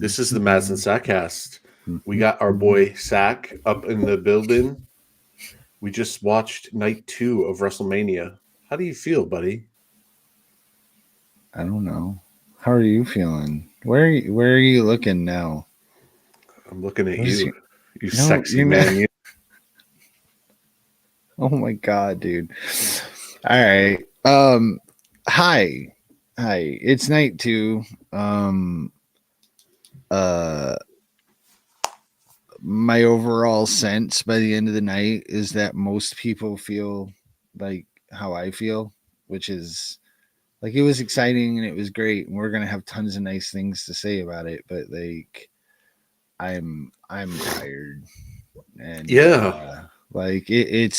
This is the Mads and Sackcast. We got our boy Sack up in the building. We just watched night 2 of WrestleMania. How do you feel, buddy? I don't know. How are you feeling? Where are you looking now? I'm looking at What's you, your, you no, sexy you're not. man. You. Oh my god, dude. All right. Hi. Hi. It's night 2. Um uh my overall sense by the end of the night is that most people feel like how I feel, which is like it was exciting and it was great and we're going to have tons of nice things to say about it, but like I'm tired and Yeah. like it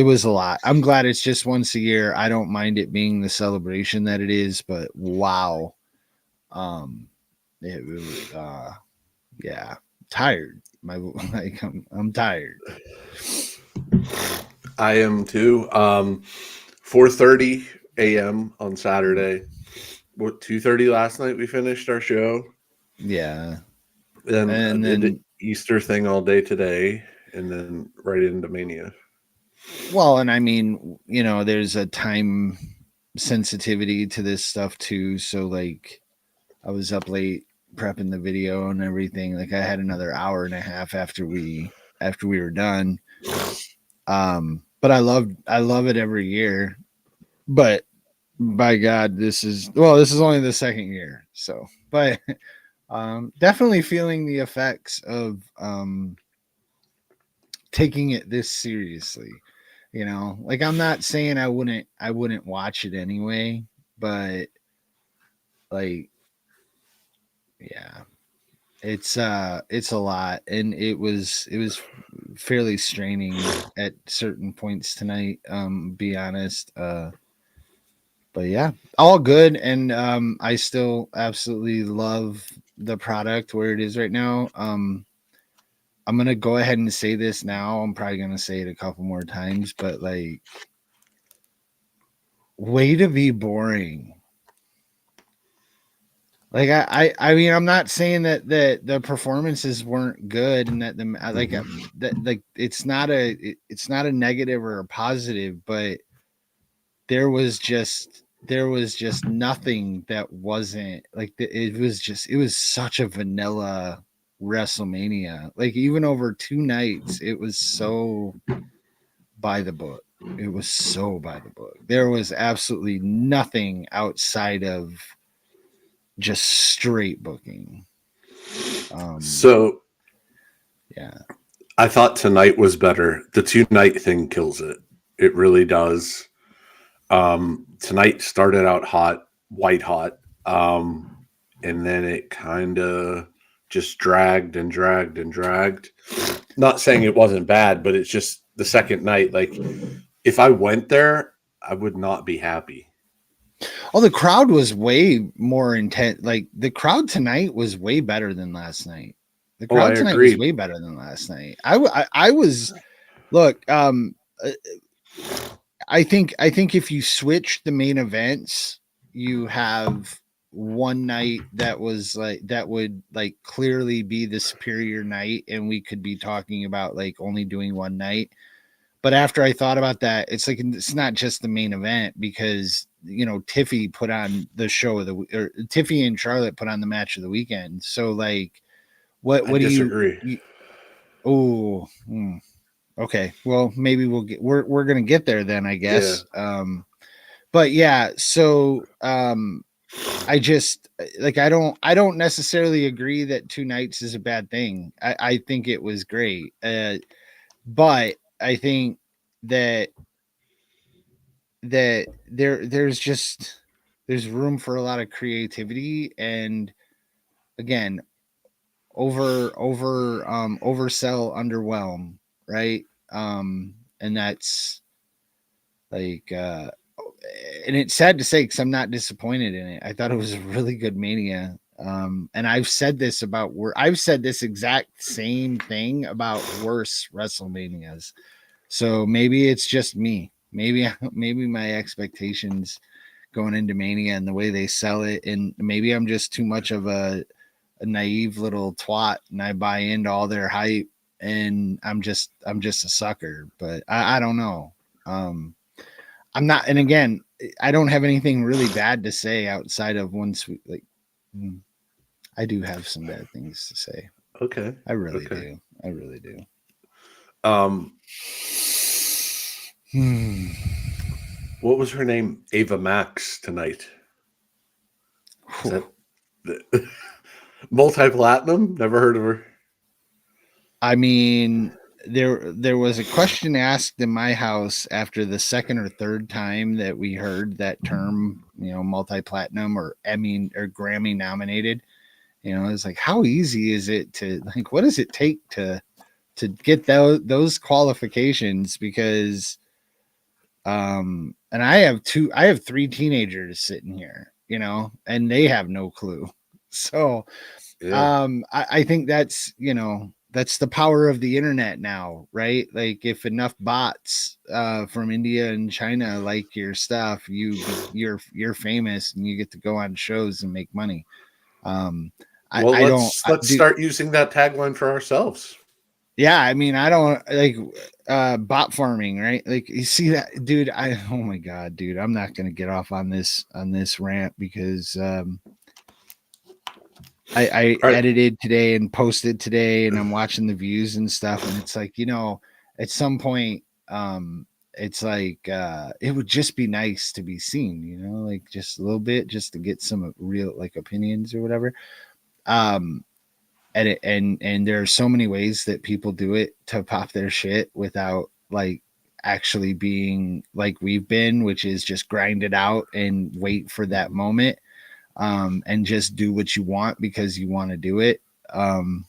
was a lot. I'm glad it's just once a year. I don't mind it being the celebration that it is, but wow. Um it was yeah, tired. My like I'm tired. I am too. 4:30 a.m. on Saturday. What 2:30 last night we finished our show. Yeah. Then And did the then Easter thing all day today, and then right into Mania. well, and I mean, there's a time sensitivity to this stuff too. So like I was up late prepping the video and everything. Like I had another hour and a half after we were done. But I love it every year. But by God, this is only the second year. So but definitely feeling the effects of taking it this seriously. Like I'm not saying I wouldn't watch it anyway, but like yeah, it's a lot, and it was fairly straining at certain points tonight. Be honest. But yeah, all good, and I still absolutely love the product where it is right now. I'm gonna go ahead and say this now. I'm probably gonna say it a couple more times, but like, way to be boring. Like I mean, I'm not saying that the performances weren't good and that the like that like it's not a negative or a positive, but there was just nothing that wasn't like it was such a vanilla WrestleMania. Like even over 2 nights, it was so by the book. It was so by the book. There was absolutely nothing outside of just straight booking. Um, So yeah, I thought tonight was better. The 2 night thing kills it. It really does. Tonight started out hot, white hot, and then it kind of just dragged and dragged and dragged. Not saying it wasn't bad, but it's just the second night. Like, if I went there, I would not be happy. oh, the crowd was way more intense. Like the crowd tonight was way better than last night. The Oh, I crowd tonight was agree. way better than last night. I was look. Uh, I think if you switch the main events, you have one night that was like that would like clearly be the superior night, and we could be talking about like only doing one night. But after I thought about that, it's like it's not just the main event because Tiffy put on the show of the or Tiffy and Charlotte put on the match of the weekend. So like, what I what do disagree. you oh okay, well maybe we're gonna get there then, I Yeah. guess. But yeah, so I just like I don't necessarily agree that 2 nights is a bad thing. I think it was great. But I think that there's room for a lot of creativity, and again, oversell, underwhelm, right? And that's like and it's sad to say because I'm not disappointed in it. I thought it was a really good Mania. And I've said this exact same thing about worse WrestleManias. So maybe it's just me. Maybe maybe my expectations going into Mania and the way they sell it. And maybe I'm just too much of a naive little twat and I buy into all their hype and I'm just a sucker. But I don't know. I'm not, and again, I don't have anything really bad to say outside of one sweet, like, I do have some bad things to say. Okay. I really do. I really do. What was her name? Ava Max tonight. Is that multi-platinum? Never heard of her. I mean, there was a question asked in my house after the second or third time that we heard that term, multi-platinum or Emmy or Grammy nominated. It's like, how easy is it to, like, what does it take to get those qualifications? Because and I have 3 teenagers sitting here, and they have no clue. So yeah. I think that's, that's the power of the internet now, right? Like, if enough bots from India and China like your stuff, you're famous and you get to go on shows and make money. Let's start using that tagline for ourselves. Yeah, I mean, I don't like bot farming, right? Like, you see that, dude. Oh my god, dude, I'm not gonna get off on this rant because I edited today and posted today, and I'm watching the views and stuff, and it's like, at some point, it's like it would just be nice to be seen, like just a little bit, just to get some real like opinions or whatever. And there are so many ways that people do it to pop their shit without like actually being like we've been, which is just grind it out and wait for that moment. And just do what you want because you want to do it. And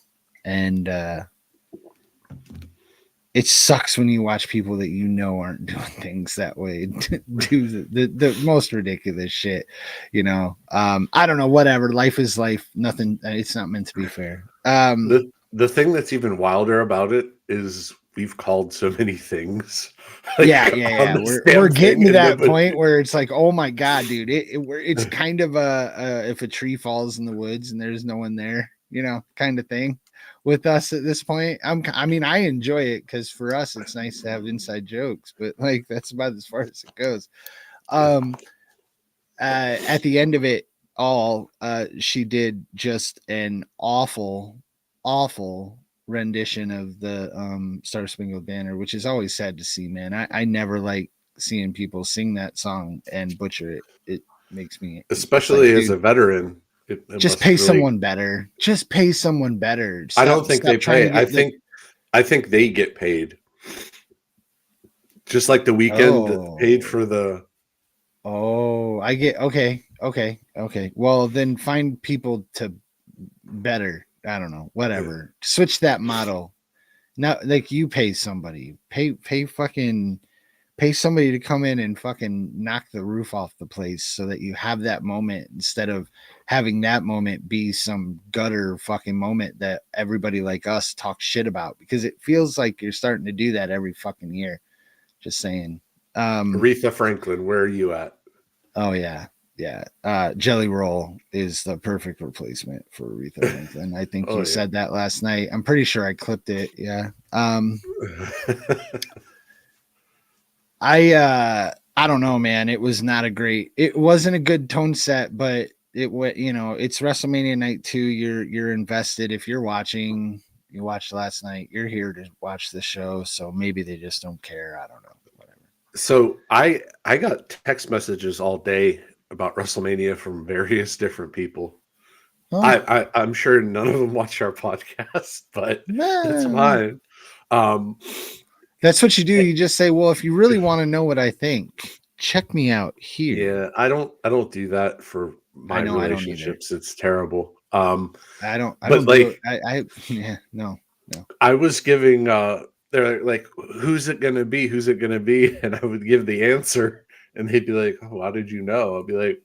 it sucks when you watch people that aren't doing things that way do the most ridiculous shit. I don't know, whatever. Life is life. Nothing. It's not meant to be fair. The thing that's even wilder about it is we've called so many things. Like, yeah. We're getting to that point where it's like, oh my god, dude, it's kind of if a tree falls in the woods and there's no one there, kind of thing with us at this point. I mean, I enjoy it because for us it's nice to have inside jokes, but like that's about as far as it goes. At the end of it all, she did just an awful rendition of the Star Spangled Banner, which is always sad to see, man. I never like seeing people sing that song and butcher it. It makes me, especially as a veteran. Just pay someone better. Just pay someone better. I don't think they pay. I think they get paid. Just like the Weeknd paid for the. Oh, I get okay. Well, then find people to better. I don't know. Whatever. Yeah. Switch that model. Now, like, you pay somebody. Pay somebody to come in and fucking knock the roof off the place so that you have that moment instead of having that moment be some gutter fucking moment that everybody like us talks shit about, because it feels like you're starting to do that every fucking year. Just saying. Aretha Franklin, where are you at? Oh yeah. Jelly Roll is the perfect replacement for Aretha Franklin. I think you said that last night. I'm pretty sure I clipped it. Yeah. I don't know, man. It wasn't a good tone set, but it's WrestleMania night 2. You're invested. If you're watching, you watched last night, you're here to watch the show. So maybe they just don't care. I don't know. Whatever. So I got text messages all day about WrestleMania from various different people. Oh. I'm sure none of them watch our podcast, but that's fine. That's what you do. You just say, well, if you really want to know what I think, check me out here. Yeah, I don't do that for my relationships. It's terrible. No. I was giving they're like, who's it gonna be? Who's it gonna be? And I would give the answer and they'd be like, oh, how did you know? I'll be like,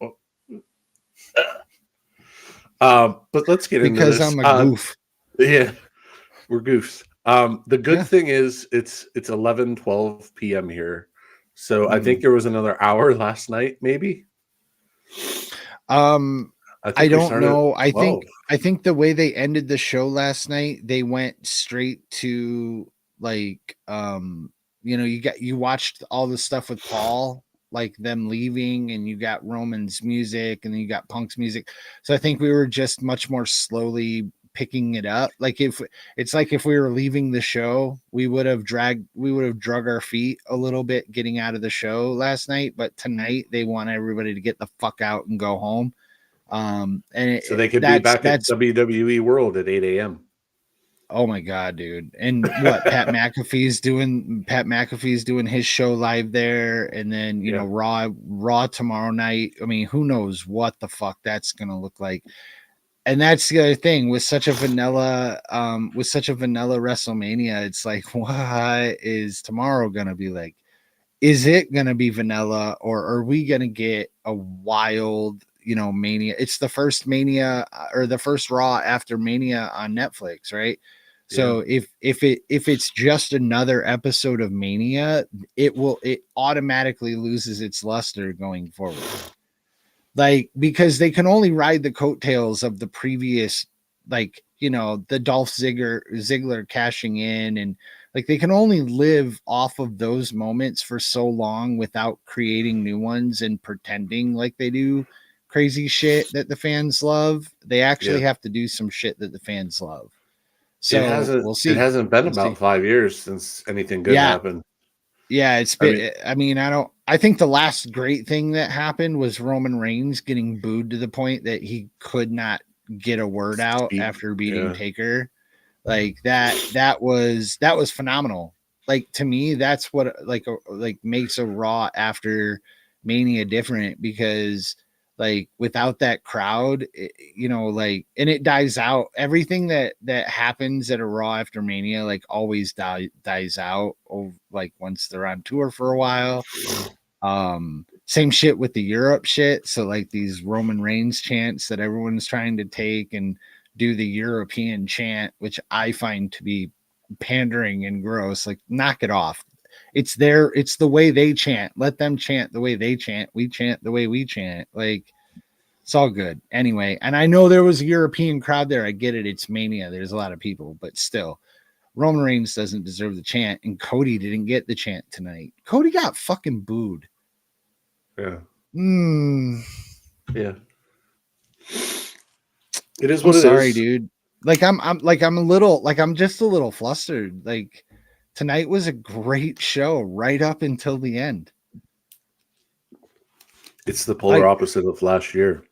but let's get into this. Because I'm a goof. Yeah, we're goofs. The good thing is it's 11:12 p.m. here. So I think there was another hour last night, maybe. I I think we don't started know. at 12. I think the way they ended the show last night, they went straight to like you watched all the stuff with Paul, like them leaving, and you got Roman's music and then you got Punk's music. So I think we were just much more slowly picking it up. Like if it's like if we were leaving the show, we would have drug our feet a little bit getting out of the show last night, but tonight they want everybody to get the fuck out and go home. So they could be back at WWE World at 8 a.m. Oh my god, dude. And what Pat McAfee's doing his show live there, and then Yeah. Raw tomorrow night. I mean, who knows what the fuck that's gonna look like. And that's the other thing with such a vanilla WrestleMania, it's like, what is tomorrow gonna be like? Is it gonna be vanilla, or are we gonna get a wild, Mania? It's the first Mania or the first Raw after Mania on Netflix, right? Yeah. So if it's just another episode of Mania, it automatically loses its luster going forward. Like, because they can only ride the coattails of the previous, like, the Dolph Ziggler cashing in, and like they can only live off of those moments for so long without creating new ones and pretending like they do crazy shit that the fans love. They actually Yeah. have to do some shit that the fans love. It So hasn't we'll it see. hasn't been We'll about see. 5 years since anything good Yeah, happened. yeah, it's I mean, been. I mean, I think the last great thing that happened was Roman Reigns getting booed to the point that he could not get a word out speak. after beating Yeah. Taker. Like that was phenomenal. Like, to me, that's what like makes a Raw after Mania different, because like without that crowd, like, and it dies out. Everything that happens at a Raw after Mania like always dies out like once they're on tour for a while. Same shit with the Europe shit. So like these Roman Reigns chants that everyone's trying to take and do the European chant, which I find to be pandering and gross. Like, knock it off. It's the way they chant. Let them chant the way they chant. We chant the way we chant. Like, it's all good. Anyway, and I know there was a European crowd there. I get it. It's Mania. There's a lot of people, but still, Roman Reigns doesn't deserve the chant, and Cody didn't get the chant tonight. Cody got fucking booed. Yeah. Mm, Yeah. It is I'm what it sorry, is. dude. Like I'm just a little flustered. Like, tonight was a great show right up until the end. It's the polar Like, opposite of last year.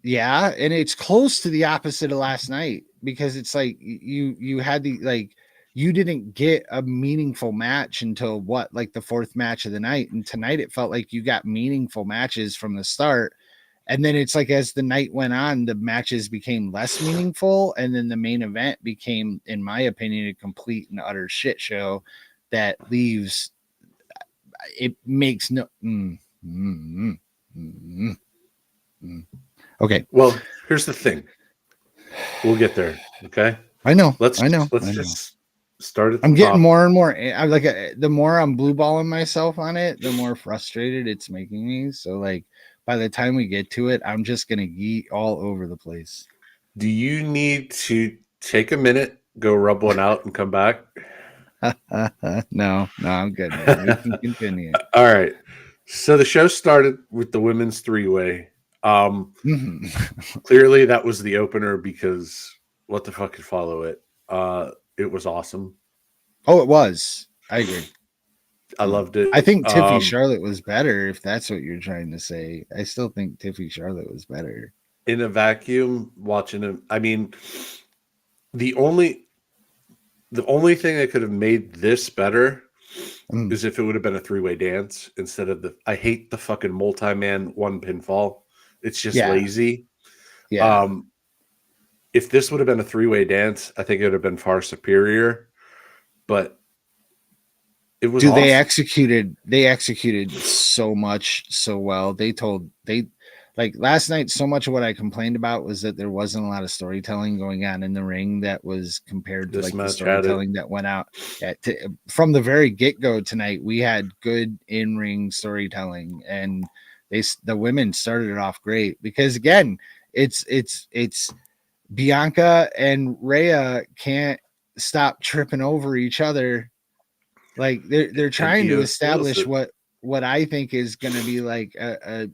yeah, and it's close to the opposite of last night, because it's like you had the, like, you didn't get a meaningful match until what, like the fourth match of the night, and tonight it felt like you got meaningful matches from the start. And then it's like as the night went on, the matches became less meaningful, and then the main event became, in my opinion, a complete and utter shit show that leaves, it makes no Okay. Well, here's the thing. We'll get there. Okay. I know. Let's I know. just start at the I'm getting top. more and more. I'm like, the more I'm blue balling myself on it, the more frustrated it's making me. So like, by the time we get to it, I'm just gonna yeet all over the place. Do you need to take a minute, go rub one out, and come back? No, I'm good, man. We can continue. All right. So the show started with the women's three-way. Clearly, that was the opener because what the fuck could follow it? It was awesome. Oh, it was. I agree. I loved it. I think Tiffy Charlotte was better, if that's what you're trying to say. I still think Tiffy Charlotte was better. In a vacuum, watching him. I mean, the only thing that could have made this better is if it would have been a three-way dance instead of I hate the fucking multi-man one pinfall. It's just lazy. Yeah. If this would have been a three-way dance, I think it would have been far superior. But it was awesome. They executed so much so well. Like last night, so much of what I complained about was that there wasn't a lot of storytelling going on in the ring that was compared to like the storytelling that went out from the very get-go tonight. We had good in-ring storytelling, and the women started it off great because again, it's Bianca and Rhea can't stop tripping over each other. Like they're trying to Io steals establish it. what I think is going to be like a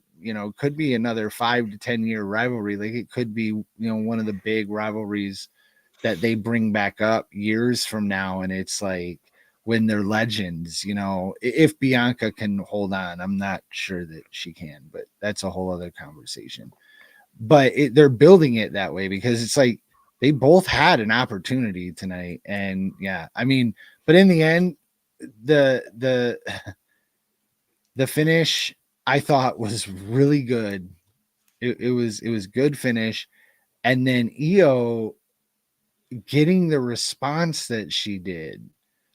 could be another 5 to 10 year rivalry. Like it could be one of the big rivalries that they bring back up years from now, and it's like when they're legends. If Bianca can hold on, I'm not sure that she can, but that's a whole other conversation. But they're building it that way because it's like they both had an opportunity tonight, and yeah, I mean, but in the end, the the finish I thought was really good. It was good finish, and then Io getting the response that she did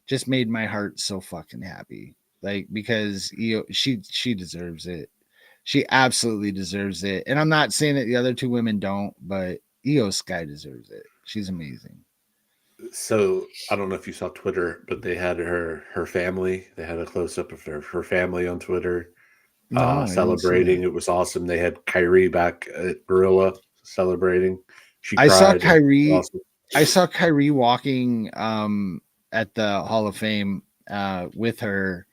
just made my heart so fucking happy. Like because Io, she deserves it. She absolutely deserves it. And I'm not saying that the other two women don't, but Io Sky deserves it. She's amazing. So I don't know if you saw Twitter, but they had her family. They had a close up of her family on Twitter, No, I didn't see celebrating. that. It was awesome. They had Kyrie back at Gorilla celebrating. She I saw cried. It was Kyrie. awesome. I saw Kyrie walking at the Hall of Fame with her,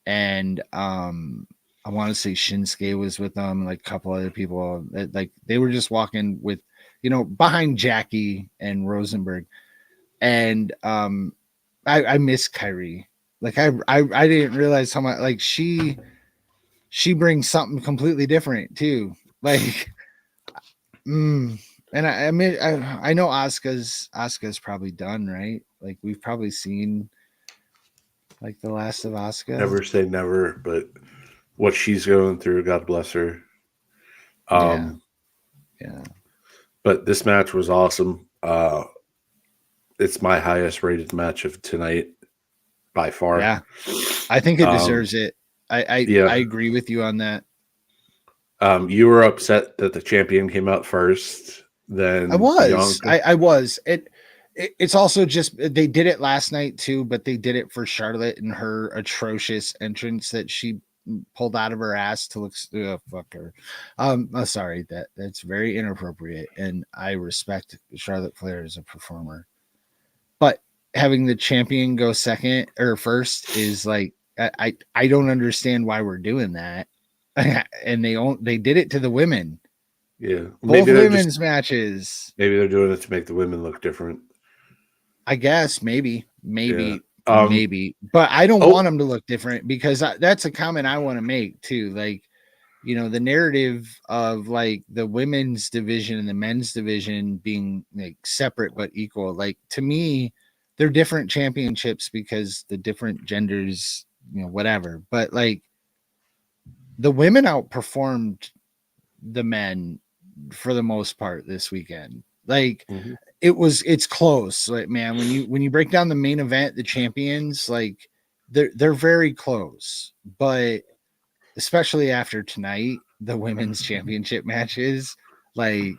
and I want to say Shinsuke was with them, like a couple other people. Like they were just walking with, behind Jackie and Rosenberg, and I miss Kyrie. Like I didn't realize how much like she brings something completely different too. Like and I mean I know Asuka's probably done, right? Like we've probably seen like the last of Asuka. Never say never, but what she's going through, God bless her. Yeah, Um, yeah, but this match was awesome. It's my highest rated match of tonight by far. yeah. I think it Um, deserves it. I yeah. agree with you on that. You were upset that the champion came out first, then Bianca. I was. It's also just they did it last night too, but they did it for Charlotte and her atrocious entrance that she pulled out of her ass to look. Fuck her. Sorry, that's very inappropriate, and I respect Charlotte Flair as a performer, but having the champion go second or first is like I don't understand why we're doing that, and they did it to the women. Yeah, Both maybe they're just women's matches. maybe they're doing it to make the women look different. I guess Yeah. maybe, but I don't Oh, want them to look different because that's a comment I want to make too. Like, the narrative of like the women's division and the men's division being like separate but equal. Like to me, they're different championships because the different genders, whatever. But like the women outperformed the men for the most part this weekend. Like mhm. it's close. Like man, when you break down the main event, the champions, like they're very close. But especially after tonight, the women's championship matches, like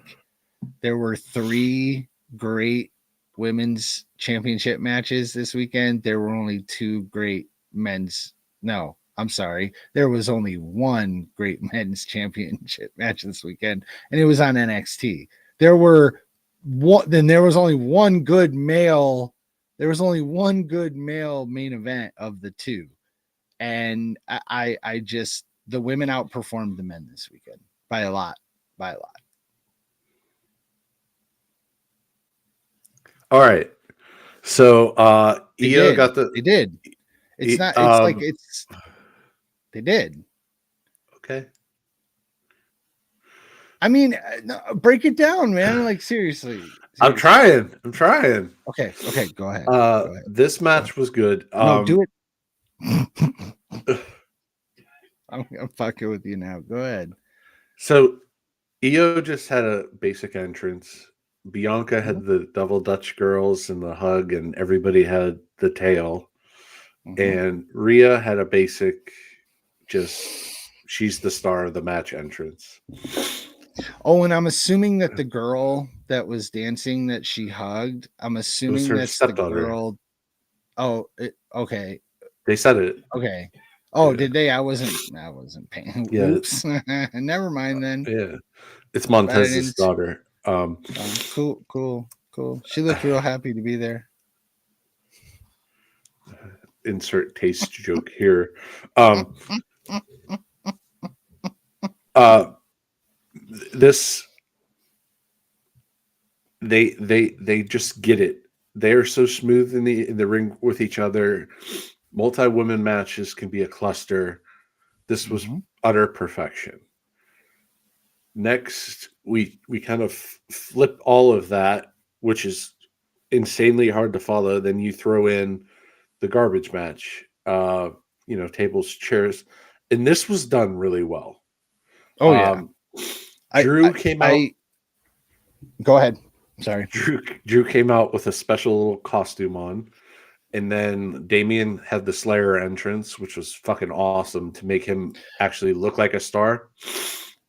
there were 3 great women's championship matches this weekend. There were only 2 great men's. No, I'm sorry. There was only 1 great men's championship match this weekend, and it was on NXT. There were there was only one good male. There was only one good male main event of the 2, and I just the women outperformed the men this weekend by a lot, by a lot. All right. So They Io did. got the They did. It's not. It's like um it's. They did. okay. I mean, no, break it down, man. Like seriously, I'm seriously. trying. I'm trying. Okay. Okay. Go ahead. Go ahead. This Go ahead. match was good. No, do it. I'm fucking with you now. Go ahead. So Io just had a basic entrance. Bianca Mm-hmm. had the double Dutch girls and the hug, and everybody had the tail. Mm-hmm. And Rhea had a basic, just she's the star of the match entrance. Oh, and I'm assuming that the girl that was dancing that she hugged, I'm It was assuming her that's the stepdaughter. girl. Oh, okay. They said it. Okay. Oh, Yeah, did they? I wasn't paying. yeah, Oops. Never mind then. yeah. It's But I Montez's didn't. daughter. Oh, cool, cool, cool. She looked real happy to be there. Insert taste joke here. Um, uh, this they just get it. They are so smooth in the ring with each other. Multi women matches can be a cluster. This was Mm-hmm. utter perfection. Next, we kind of flip all of that, which is insanely hard to follow. Then you throw in the garbage match, tables, chairs, and this was done really well. Oh yeah. Um, I, Drew I came out. I go ahead. Sorry. Drew came out with a special little costume on, and then Damien had the Slayer entrance, which was fucking awesome to make him actually look like a star.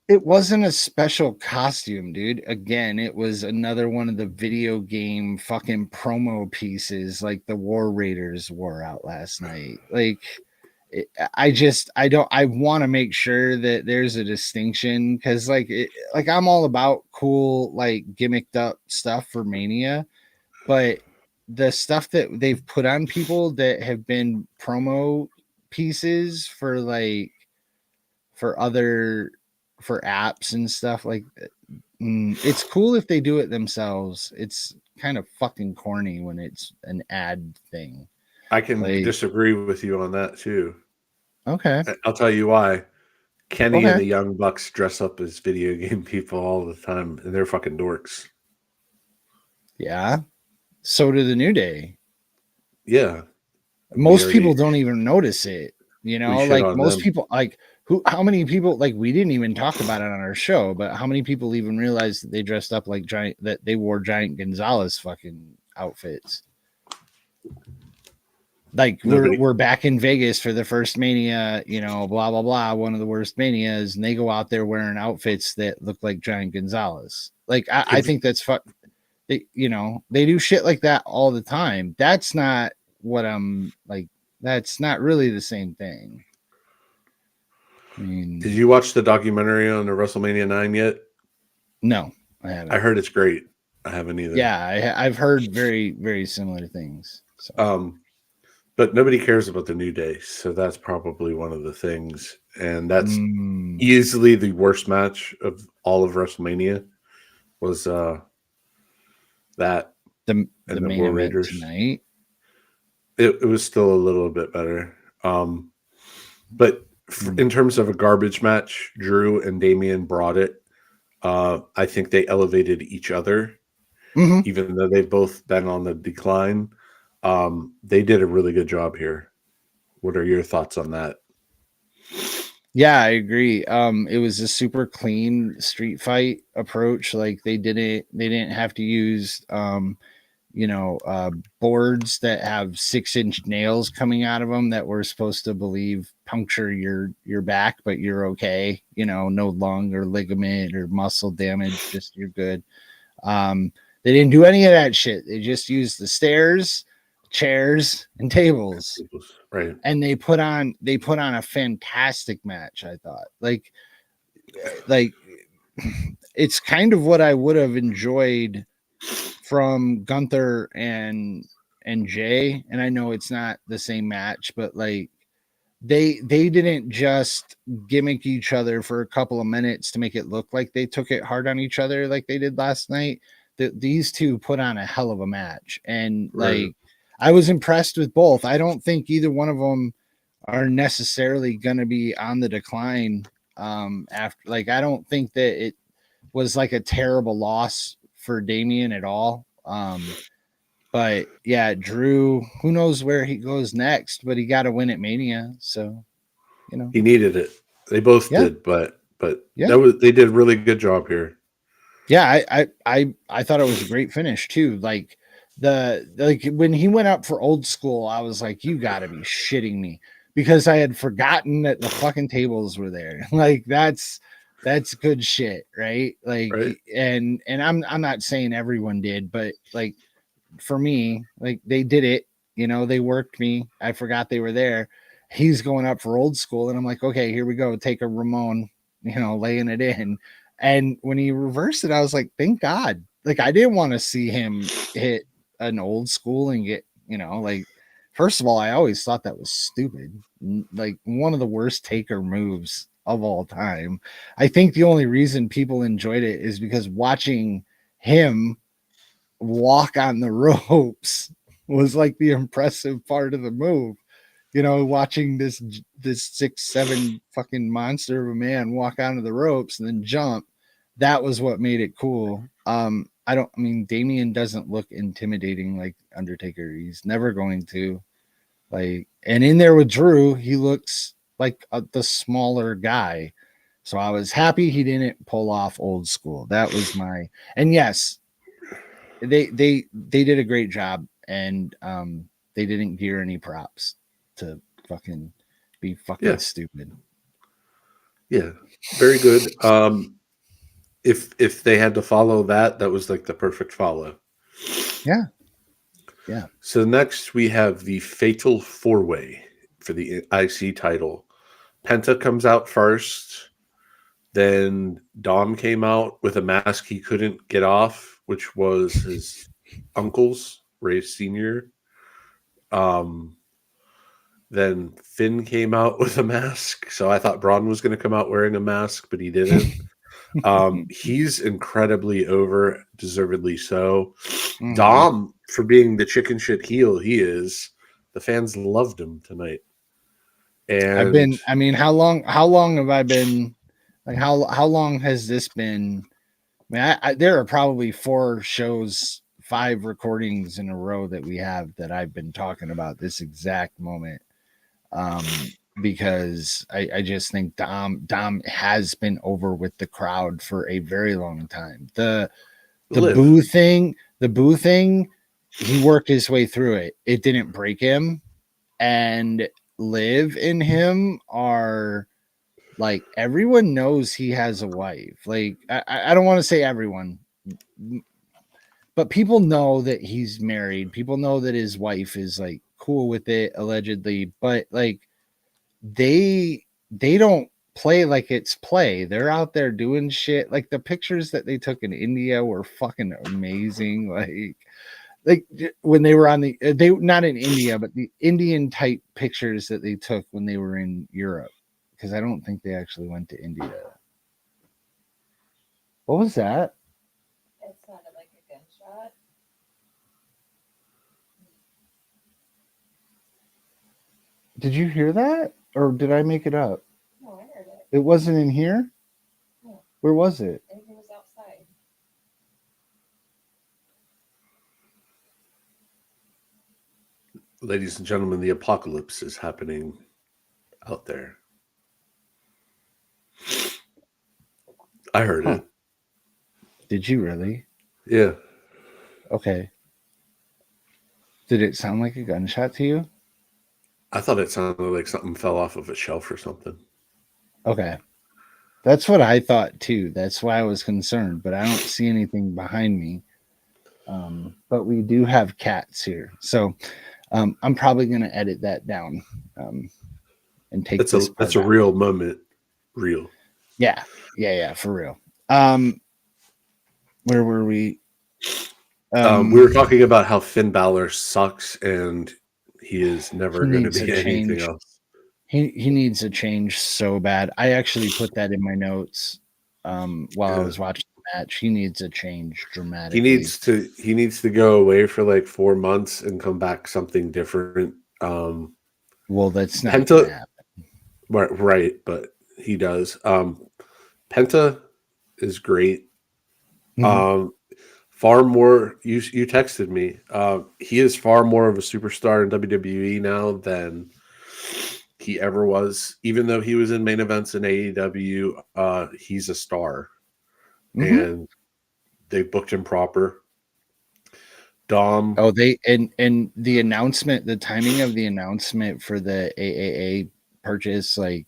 It wasn't a special costume, dude. Again, it was another one of the video game fucking promo pieces like the War Raiders wore out last night. Like I want to make sure that there's a distinction because like I'm all about cool like gimmicked up stuff for Mania, but the stuff that they've put on people that have been promo pieces for like for other for apps and stuff like it's cool if they do it themselves. It's kind of fucking corny when it's an ad thing. I can Like, disagree with you on that too. okay, I'll tell you why. Kenny and okay, the Young Bucks dress up as video game people all the time, and they're fucking dorks. yeah. So do the New Day. Yeah, we Most people already don't even notice it. You we know, shit like on most them. people, like who? How many people? Like we didn't even talk about it on our show, but how many people even realized that they dressed up like giant? That they wore Giant Gonzalez fucking outfits? Like Nobody. we're back in Vegas for the first Mania, you know, blah blah blah, one of the worst Manias, and they go out there wearing outfits that look like Giant Gonzalez. Like I Have, think that's fuck. They do shit like that all the time. That's not what I'm like. That's not really the same thing. I did mean, you watch the documentary on the WrestleMania 9 yet? no, I I haven't. heard it's great. I haven't either. Yeah, I've heard very very similar things. So Um, but nobody cares about the New Day, so that's probably one of the things. And that's mm, easily the worst match of all of WrestleMania was that the and the main War event Raiders. tonight. It was still a little bit better. But Mm. in terms of a garbage match, Drew and Damian brought it. I think they elevated each other, Mm-hmm. even though they've both been on the decline. They did a really good job here. What are your thoughts on that? Yeah, I agree. It was a super clean street fight approach. Like they didn't have to use boards that have 6-inch nails coming out of them that we're supposed to believe puncture your back, but you're okay. You know, no lung or ligament or muscle damage, just you're good. They didn't do any of that shit. They just used the stairs, chairs, and tables, Right. and they put on a fantastic match. I thought like it's kind of what I would have enjoyed from Gunther and Jay. And I know it's not the same match, but like they didn't just gimmick each other for a couple of minutes to make it look like they took it hard on each other like they did last night. These two put on a hell of a match, and Right. like I was impressed with both. I don't think either one of them are necessarily going to be on the decline after. Like I don't think that it was like a terrible loss for Damien at all. But yeah, Drew, who knows where he goes next, but he got to win at Mania. So, you know, He needed it. They both yeah, did, but yeah, they did a really good job here. yeah. I thought it was a great finish too. Like when he went up for old school, I was like, you got to be shitting me because I had forgotten that the fucking tables were there. Like that's good shit, right? Like, Right. and I'm not saying everyone did, but like for me, like they did it, they worked me. I forgot they were there. he's going up for Old School, and I'm like, okay, here we go, take a Ramon, laying it in. And when he reversed it, I was like, thank God. Like, I didn't want to see him hit an Old School and get, like, first of all, I always thought that was stupid. Like, one of the worst Taker moves of all time. I think the only reason people enjoyed it is because watching him walk on the ropes was like the impressive part of the move. Watching this 6'7" fucking monster of a man walk onto the ropes and then jump, that was what made it cool. I mean, Damien doesn't look intimidating like Undertaker. He's never going to. Like, and in there with Drew, he looks like the smaller guy. So I was happy he didn't pull off Old School. That was and yes, they did a great job, and they didn't gear any props to fucking be fucking stupid. Yeah, very good. If they had to follow that was like the perfect follow. Yeah. So next we have the Fatal 4-Way for the IC title. Penta comes out first. Then Dom came out with a mask he couldn't get off, which was his uncle's, Ray Sr. Then Finn came out with a mask. So I thought Braun was going to come out wearing a mask, but he didn't. He's incredibly over, deservedly so. Mm-hmm. Dom, for being the chicken shit heel he is, the fans loved him tonight. And how long have I been, like, how long has this been? I mean, there are probably 5 recordings in a row that we have that I've been talking about this exact moment. Because I just think Dom has been over with the crowd for a very long time. The boo thing, he worked his way through it. It didn't break him. And Liv and him are like, everyone knows he has a wife. Like, I don't want to say everyone, but people know that he's married. People know that his wife is like cool with it, allegedly, but like, they don't play like it's play. They're out there doing shit. Like, the pictures that they took in India were fucking amazing. Like when they were on they not in India, but the Indian type pictures that they took when they were in Europe, because I don't think they actually went to India. What was that? It sounded like a gunshot. Did you hear that? Or did I make it up? No, I heard it. It wasn't in here? No. Where was it? I think it was outside. Ladies and gentlemen, the apocalypse is happening out there. I heard it. Did you really? Yeah. Okay. Did it sound like a gunshot to you? I thought it sounded like something fell off of a shelf or something. Okay. That's what I thought too. That's why I was concerned, but I don't see anything behind me. But we do have cats here. So I'm probably going to edit that down and take that's a real moment. Real. Yeah, for real. Where were we? We were talking about how Finn Balor sucks and he is never going to be anything else. He needs a change so bad. I actually put that in my notes while I was watching the match. He needs a change dramatically. He needs to go away for like 4 months and come back something different. Well, that's not going to happen. Right, but he does. Penta is great. Mm-hmm. Far more. You texted me. He is far more of a superstar in WWE now than he ever was. Even though he was in main events in AEW, he's a star, and they booked him proper. Dom. Oh, and the announcement, the timing of the announcement for the AAA purchase, like,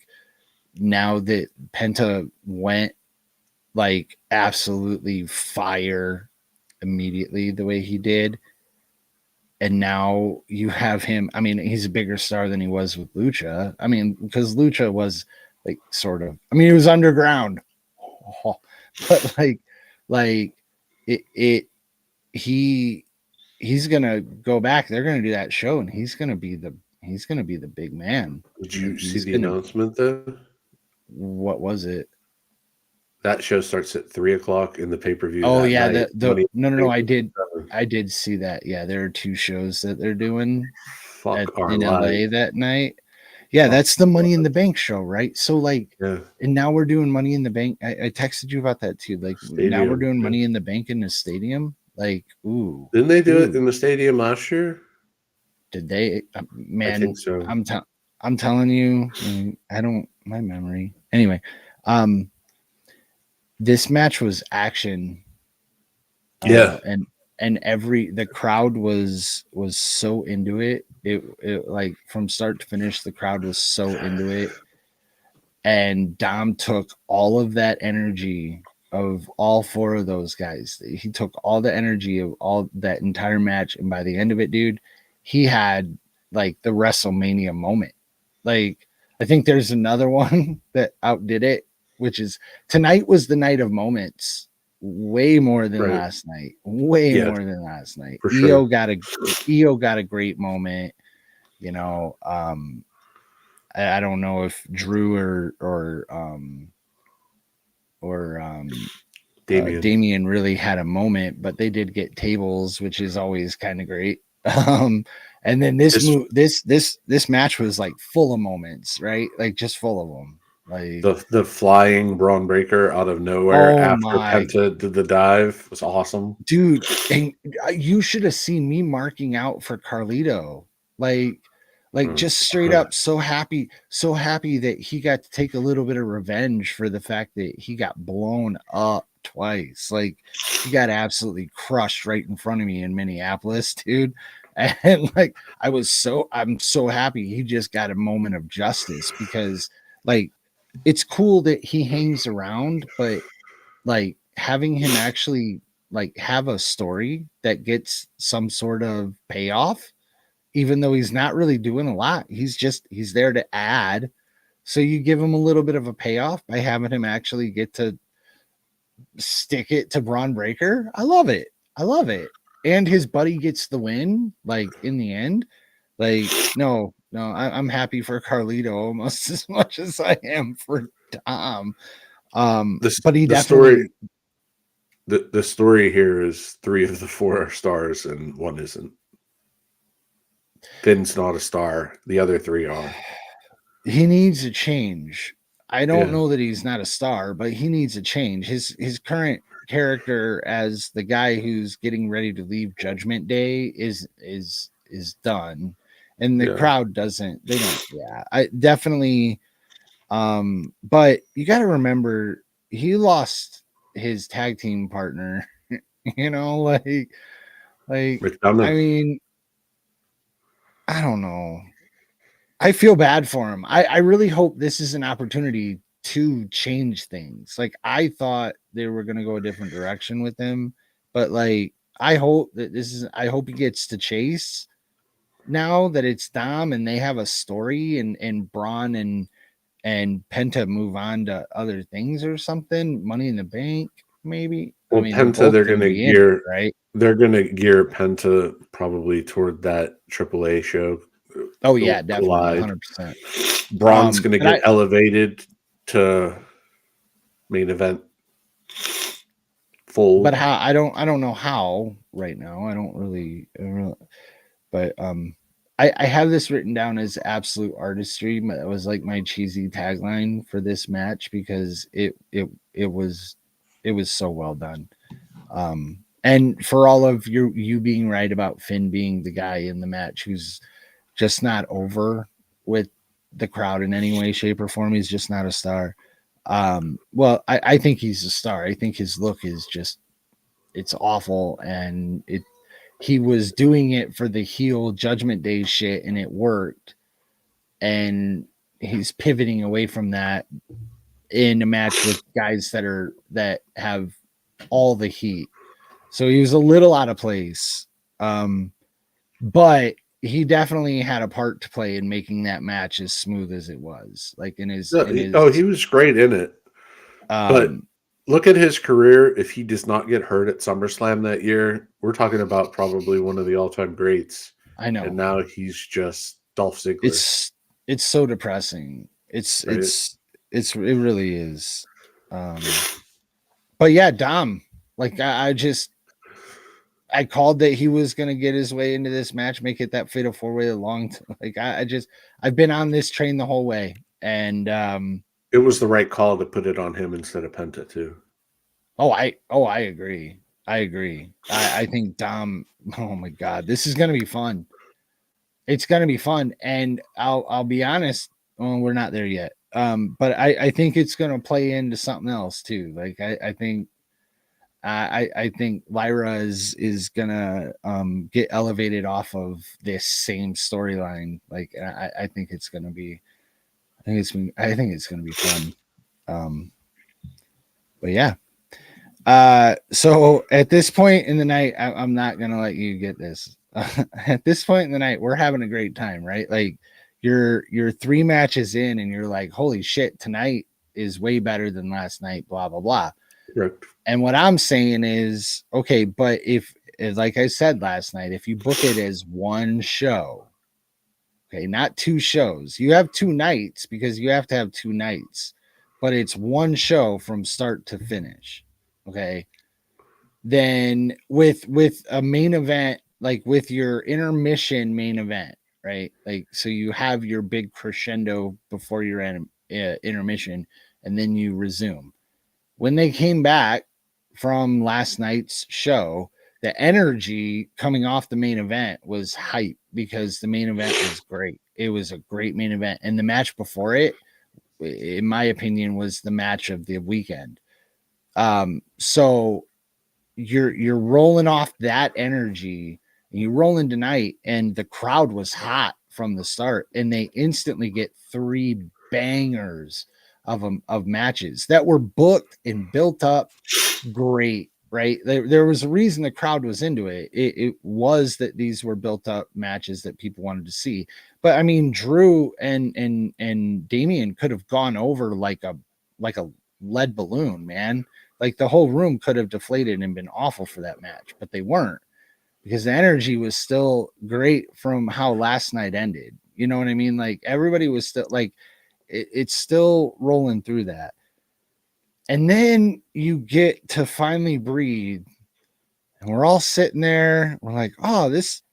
now that Penta went like absolutely fire immediately the way he did, and now you have him. I mean, he's a bigger star than he was with Lucha. I mean, because Lucha was like sort of. I mean, he was underground, but like it he's gonna go back. They're gonna do that show, and he's gonna be the big man. Did Like, you see he's the gonna. announcement though? What was it? That show starts at 3 o'clock in the pay-per-view Oh that yeah, night. the Money no, in the Bank I did see that. Yeah, there are 2 shows that they're doing Fuck our in LA lives. that night. Yeah, Fuck that's the our Money in the lives. Bank show, right? So like, Yeah, and now we're doing Money in the Bank. I texted you about that too. Like now we're stadium. doing Yeah. Money in the Bank in the stadium. Like, Didn't they do it ooh, in the stadium last year? did they? I Man, think so. I'm telling you, I don't my memory. Anyway, this match was action. Yeah, And the crowd was so into it. It like from start to finish, the crowd was so into it. And Dom took all of that energy of all 4 of those guys. He took all the energy of all that entire match, and by the end of it, dude, he had like the WrestleMania moment. Like, I think there's another one that outdid it, which is tonight was the night of moments, way more than right. last night. Way Yeah, more than last night. for sure. EO got a great moment. You know, I don't know if Drew or Damien. Damien really had a moment, but they did get tables, which is always kind of great. And then this match was like full of moments, right? Like just full of them. Like, The flying Braun Breaker out of nowhere oh after my Penta did the dive was awesome. dude, and you should have seen me marking out for Carlito. Like just straight up so happy that he got to take a little bit of revenge for the fact that he got blown up twice. Like, he got absolutely crushed right in front of me in Minneapolis, dude. And like, I'm so happy he just got a moment of justice, because like, it's cool that he hangs around, but like having him actually like have a story that gets some sort of payoff, even though he's not really doing a lot. He's there to add. So you give him a little bit of a payoff by having him actually get to stick it to Braun Breaker. I love it. I love it. And his buddy gets the win, like in the end. Like, no, I'm happy for Carlito almost as much as I am for Dom. But he The story definitely. the story here is 3 of the 4 are stars and 1 isn't. Finn's not a star. The other 3 are. He needs a change. I don't Yeah. know that he's not a star, but he needs a change. His current character as the guy who's getting ready to leave Judgment Day is done, and the Yeah. crowd doesn't. They don't. Yeah, I definitely. But you got to remember, he lost his tag team partner. You know, like Rich I Downey. mean, I don't know. I feel bad for him. I really hope this is an opportunity to change things. Like, I thought they were going to go a different direction with him, but like, I hope he gets to chase now that it's Dom and they have a story, and Braun and Penta move on to other things or something. Money in the Bank, maybe. Well, I mean, they're Penta, both they're going to gonna be in it, gear right? they're gonna gear Penta probably toward that AAA show. Oh yeah, definitely, Collide. 100%. Braun's gonna But get elevated to main event full. But how? I don't know how right now. I don't really but I have this written down as absolute artistry. That was like my cheesy tagline for this match, because it was so well done. And for all of you being right about Finn being the guy in the match who's just not over with the crowd in any way, shape, or form. He's just not a star. Well, I think he's a star. I think his look is just, it's awful, and he was doing it for the heel Judgment Day shit, and it worked. And he's pivoting away from that in a match with guys that have all the heat. So he was a little out of place. but he definitely had a part to play in making that match as smooth as it was. Like in his, he was great in it. But um, look at his career. If he does not get hurt at SummerSlam that year, we're talking about probably one of the all-time greats. I know. And now he's just Dolph Ziggler. It's so depressing. It really is. But yeah, Dom, like I called that he was gonna get his way into this match, make it that fatal 4-way like I've been on this train the whole way. And it was the right call to put it on him instead of Penta too. I agree. I think Dom, oh my god, this is gonna be fun. It's gonna be fun. And I'll be honest, well, we're not there yet. But I think it's gonna play into something else too. Like I think Lyra is gonna get elevated off of this same storyline. Like I think it's gonna be I think it's gonna be fun. But yeah. So at this point in the night, I'm not gonna let you get this. At this point in the night, we're having a great time, right? Like you're 3 matches in and you're like, holy shit, tonight is way better than last night, blah blah blah. Correct. And what I'm saying is, okay, but if like I said last night, if you book it as one show, okay, not 2 shows, you have 2 nights because you have to have 2 nights, but it's one show from start to finish. Okay. Then with a main event, like with your intermission main event, right? Like, so you have your big crescendo before your intermission, and then you resume. When they came back from last night's show, the energy coming off the main event was hype because the main event was great. It was a great main event. And the match before it, in my opinion, was the match of the weekend. So you're rolling off that energy and you roll in tonight, and the crowd was hot from the start, and they instantly get 3 bangers of matches that were booked and built up great, right? There was a reason the crowd was into it. It was that these were built up matches that people wanted to see. But I mean, Drew and Damian could have gone over like a lead balloon, man. Like the whole room could have deflated and been awful for that match, but they weren't, because the energy was still great from how last night ended. You know what I mean? Like everybody was still like, it's still rolling through that. And then you get to finally breathe, and we're all sitting there. We're like, oh, this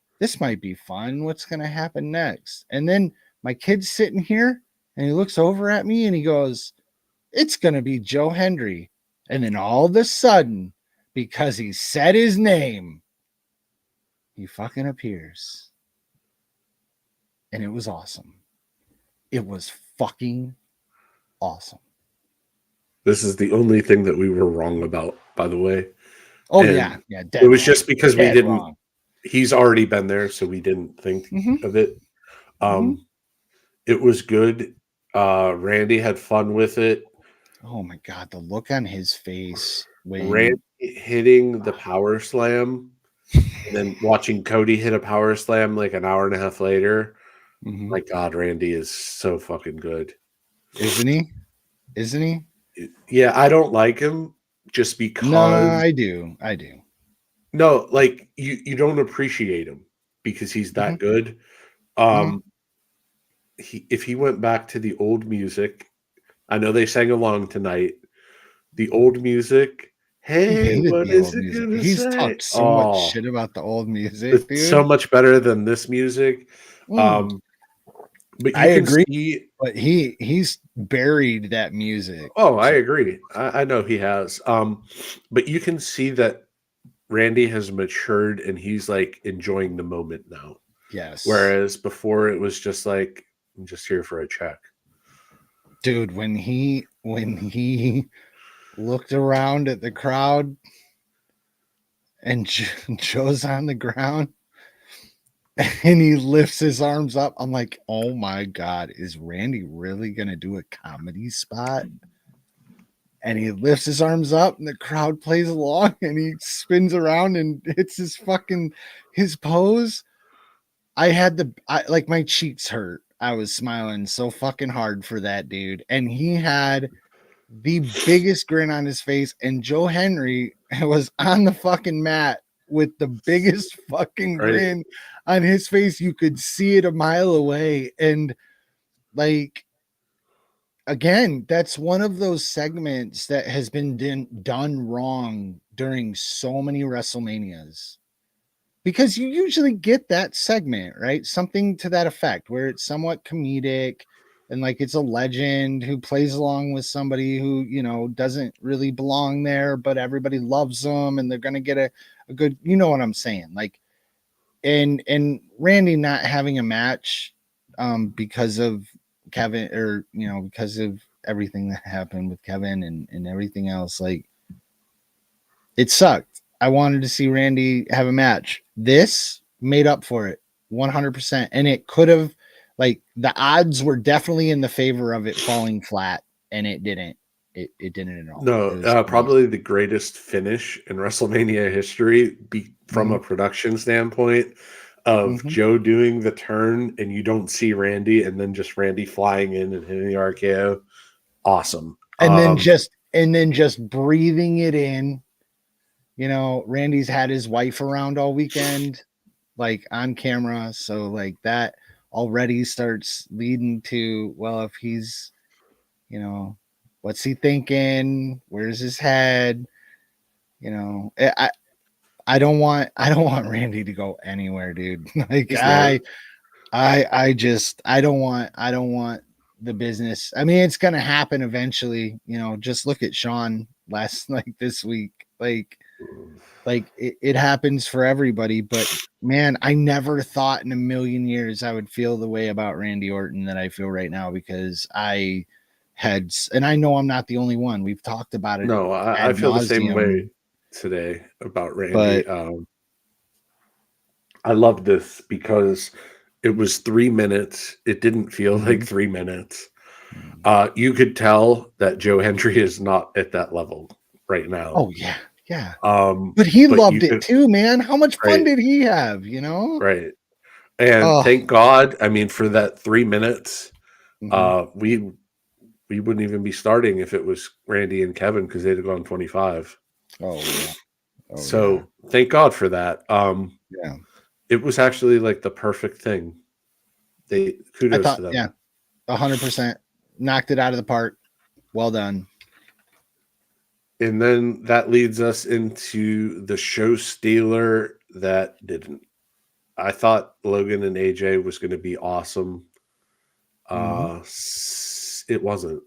might be fun. What's going to happen next? And then my kid's sitting here and he looks over at me and he goes, it's going to be Joe Hendry. And then all of a sudden, because he said his name, he fucking appears. And it was awesome. It was fucking awesome. This is the only thing that we were wrong about, by the way. Oh, And yeah. it was just because we didn't. Wrong. He's already been there, so we didn't think of it. It was good. Randy had fun with it. Oh my god, the look on his face when Randy hitting the power slam, and then watching Cody hit a power slam like an hour and a half later. My God, Randy is so fucking good. Isn't he? Yeah, I don't like him just because. No, I do. No, like you don't appreciate him because he's that good. If he went back to the old music, I know they sang along tonight. The old music. Hey, what is it gonna He's say? talked so much shit about the old music, it's dude. so much better than this music. But I agree. But he's buried that music. Oh, I agree. I know he has. But you can see that Randy has matured and he's like enjoying the moment now. Yes. Whereas before it was just like, I'm just here for a check. Dude, when he looked around at the crowd and Joe's on the ground and he lifts his arms up, I'm like, oh my God, is Randy really going to do a comedy spot? And he lifts his arms up and the crowd plays along and he spins around and hits his pose. like my cheeks hurt. I was smiling so fucking hard for that dude, and he had the biggest grin on his face, and Joe Henry was on the fucking mat with the biggest fucking Right. grin on his face. You could see it a mile away. And like, again, that's one of those segments that has been done wrong during so many WrestleManias. Because you usually get that segment, right? Something to that effect where it's somewhat comedic and like it's a legend who plays along with somebody who, you know, doesn't really belong there, but everybody loves them and they're going to get a good, you know what I'm saying? Like, and Randy not having a match because of Kevin, or, you know, because of everything that happened with Kevin and everything else, like, it sucked. I wanted to see Randy have a match. This made up for it 100%. And it could have, like, the odds were definitely in the favor of it falling flat, and it didn't. It didn't at all. No, It was amazing. probably the greatest finish in WrestleMania history from a production standpoint of Joe doing the turn and you don't see Randy and then just Randy flying in and hitting the RKO. Awesome. And then just breathing it in. You know, Randy's had his wife around all weekend, like on camera. So like that already starts leading to, well, if he's, you know, what's he thinking? Where's his head? You know, I don't want Randy to go anywhere, dude. Like I don't want the business. I mean, it's gonna happen eventually. You know, just look at Sean this week. Like it happens for everybody, but man, I never thought in a million years I would feel the way about Randy Orton that I feel right now, because I had, and I know I'm not the only one. We've talked about it. No, I feel the same way today about Randy. But I love this because it was 3 minutes. It didn't feel like 3 minutes. You could tell that Joe Hendry is not at that level right now. Oh yeah, yeah. But But he loved it too, man. How much fun did he have? You know, right? And thank God. I mean, for that 3 minutes, we wouldn't even be starting if it was Randy and Kevin, because they'd have gone 25. Oh yeah. So thank God for that. Yeah. It was actually like the perfect thing. Kudos to them. Yeah, 100% knocked it out of the park. Well done. And then that leads us into the show stealer that didn't. I thought Logan and AJ was going to be awesome. It wasn't.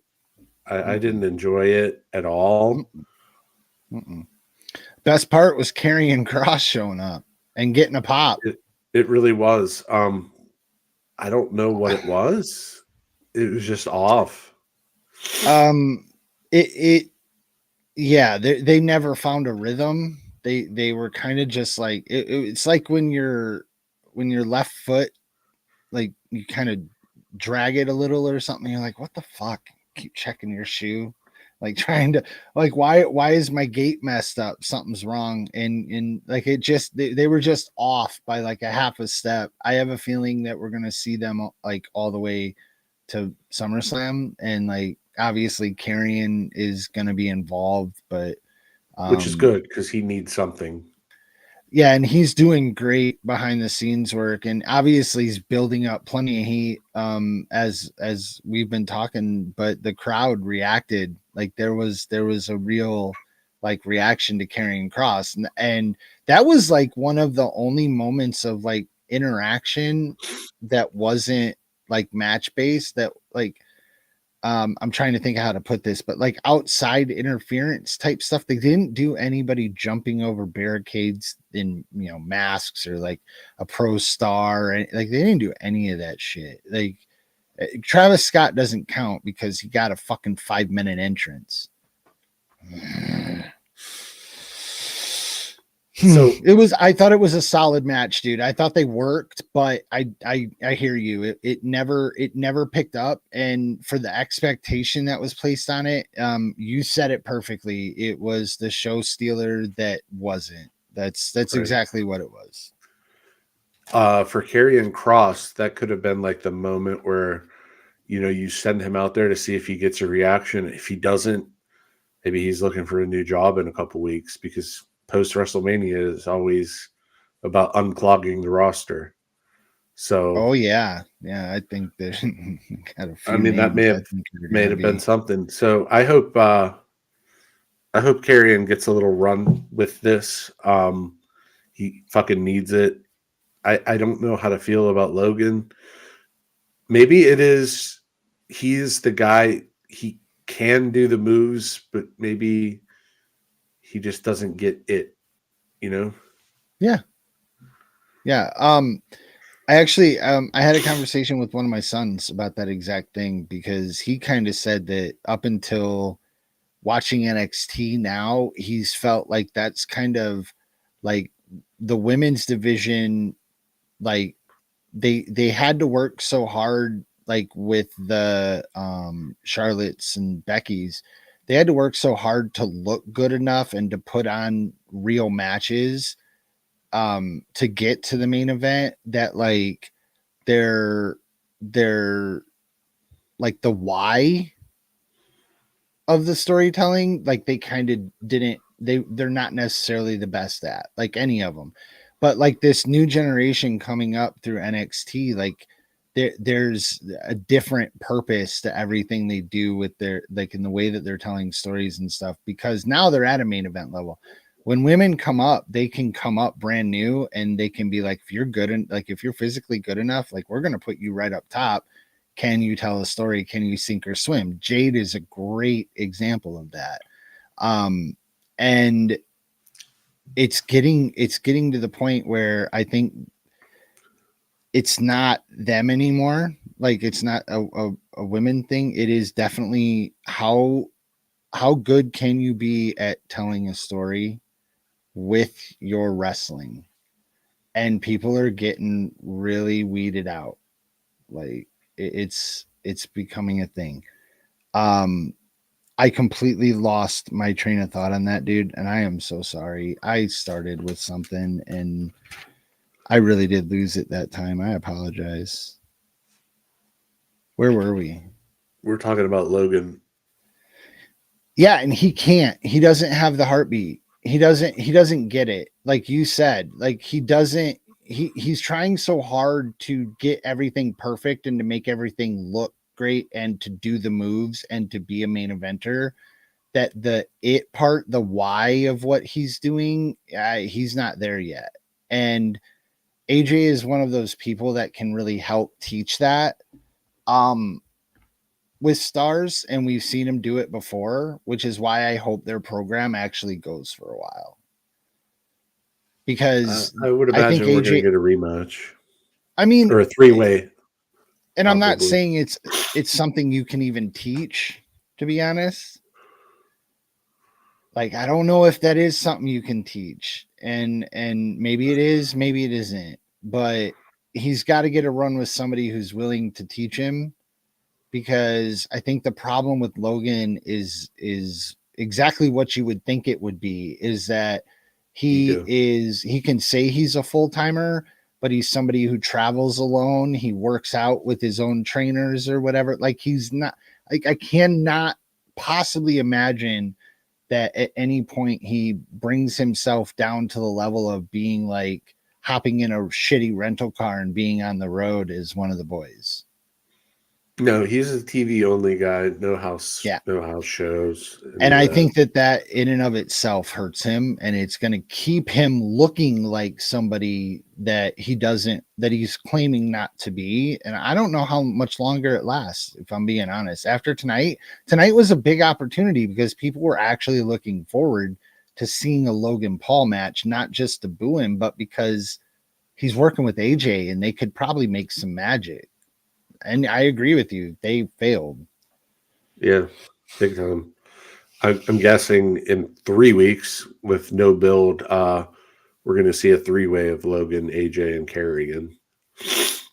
I didn't enjoy it at all. Best part was Karrion Kross showing up and getting a pop. It really was. I don't know what it was. It was just off. They never found a rhythm. They were kind of just like it's like when your left foot, like, you kind of drag it a little or something. You're like, what the fuck? Keep checking your shoe, like trying to, like, why is my gait messed up? Something's wrong. And like, it just, they were just off by like a half a step. I have a feeling that we're gonna see them like all the way to SummerSlam, and like obviously Karrion is gonna be involved, but which is good because he needs something. Yeah, and he's doing great behind the scenes work, and obviously he's building up plenty of heat as we've been talking, but the crowd reacted. Like there was a real like reaction to Karrion Kross, and that was like one of the only moments of like interaction that wasn't like match based, that like I'm trying to think of how to put this, but like outside interference type stuff. They didn't do anybody jumping over barricades in, you know, masks or like a pro star, and like they didn't do any of that shit. Like Travis Scott doesn't count because he got a fucking 5-minute entrance. So I thought it was a solid match, dude. I thought they worked, but I hear you. It never picked up, and for the expectation that was placed on it, you said it perfectly. It was the show stealer that wasn't. That's right. Exactly what it was. For Karrion Cross, that could have been like the moment where, you send him out there to see if he gets a reaction. If he doesn't, maybe he's looking for a new job in a couple weeks, because post WrestleMania is always about unclogging the roster. So, Oh yeah, yeah. I think there's got a few I mean, that names. may I have think are may gonna have been be. something. So I hope Karrion gets a little run with this. He fucking needs it. I don't know how to feel about Logan. Maybe it is he's the guy, he can do the moves, but maybe he just doesn't get it, you know? Yeah, yeah. I actually I had a conversation with one of my sons about that exact thing because he kind of said that up until watching NXT now, he's felt like that's kind of like the women's division, like they had to work so hard, like with the Charlottes and Becky's, they had to work so hard to look good enough and to put on real matches to get to the main event, that like they're like the why of the storytelling, like they kind of didn't, they're not necessarily the best at, like any of them. But like this new generation coming up through NXT, like there's a different purpose to everything they do with their, like in the way that they're telling stories and stuff, because now they're at a main event level. When women come up, they can come up brand new and they can be like, if you're good and like if you're physically good enough, like we're gonna put you right up top. Can you tell a story? Can you sink or swim? Jade is a great example of that. And it's getting to the point where I think it's not them anymore. Like it's not a women thing. It is definitely how good can you be at telling a story with your wrestling? And people are getting really weeded out. Like it's becoming a thing. Um, I completely lost my train of thought on that, dude, and I am so sorry. I started with something and I really did lose it that time. I apologize. Where were we? We're talking about Logan. Yeah, and he can't. He doesn't have the heartbeat. He doesn't get it. Like you said, like he doesn't he's trying so hard to get everything perfect and to make everything look great and to do the moves and to be a main eventer, that the it part, the why of what he's doing, he's not there yet. And AJ is one of those people that can really help teach that um with stars, and we've seen him do it before, which is why I hope their program actually goes for a while. Because I would I think imagine we're going to AJ, get a rematch I mean, or a three-way, and I'm not probably. saying it's something you can even teach, to be honest. Like I don't know if that is something you can teach, and maybe it is, maybe it isn't, but he's got to get a run with somebody who's willing to teach him, because I think the problem with Logan is exactly what you would think it would be, is that Ego. he can say he's a full-timer, but he's somebody who travels alone, he works out with his own trainers or whatever. Like he's not, like I cannot possibly imagine that at any point he brings himself down to the level of being like hopping in a shitty rental car and being on the road as one of the boys. No, he's a TV only guy. Yeah. No house shows, any And of I that. think that in and of itself hurts him, and it's going to keep him looking like somebody that he's claiming not to be. And I don't know how much longer it lasts, if I'm being honest. After tonight was a big opportunity because people were actually looking forward to seeing a Logan Paul match, not just to boo him, but because he's working with AJ and they could probably make some magic. And I agree with you. They failed. Yeah, big time. I'm guessing in 3 weeks with no build, we're going to see a three-way of Logan, AJ, and Kerrigan.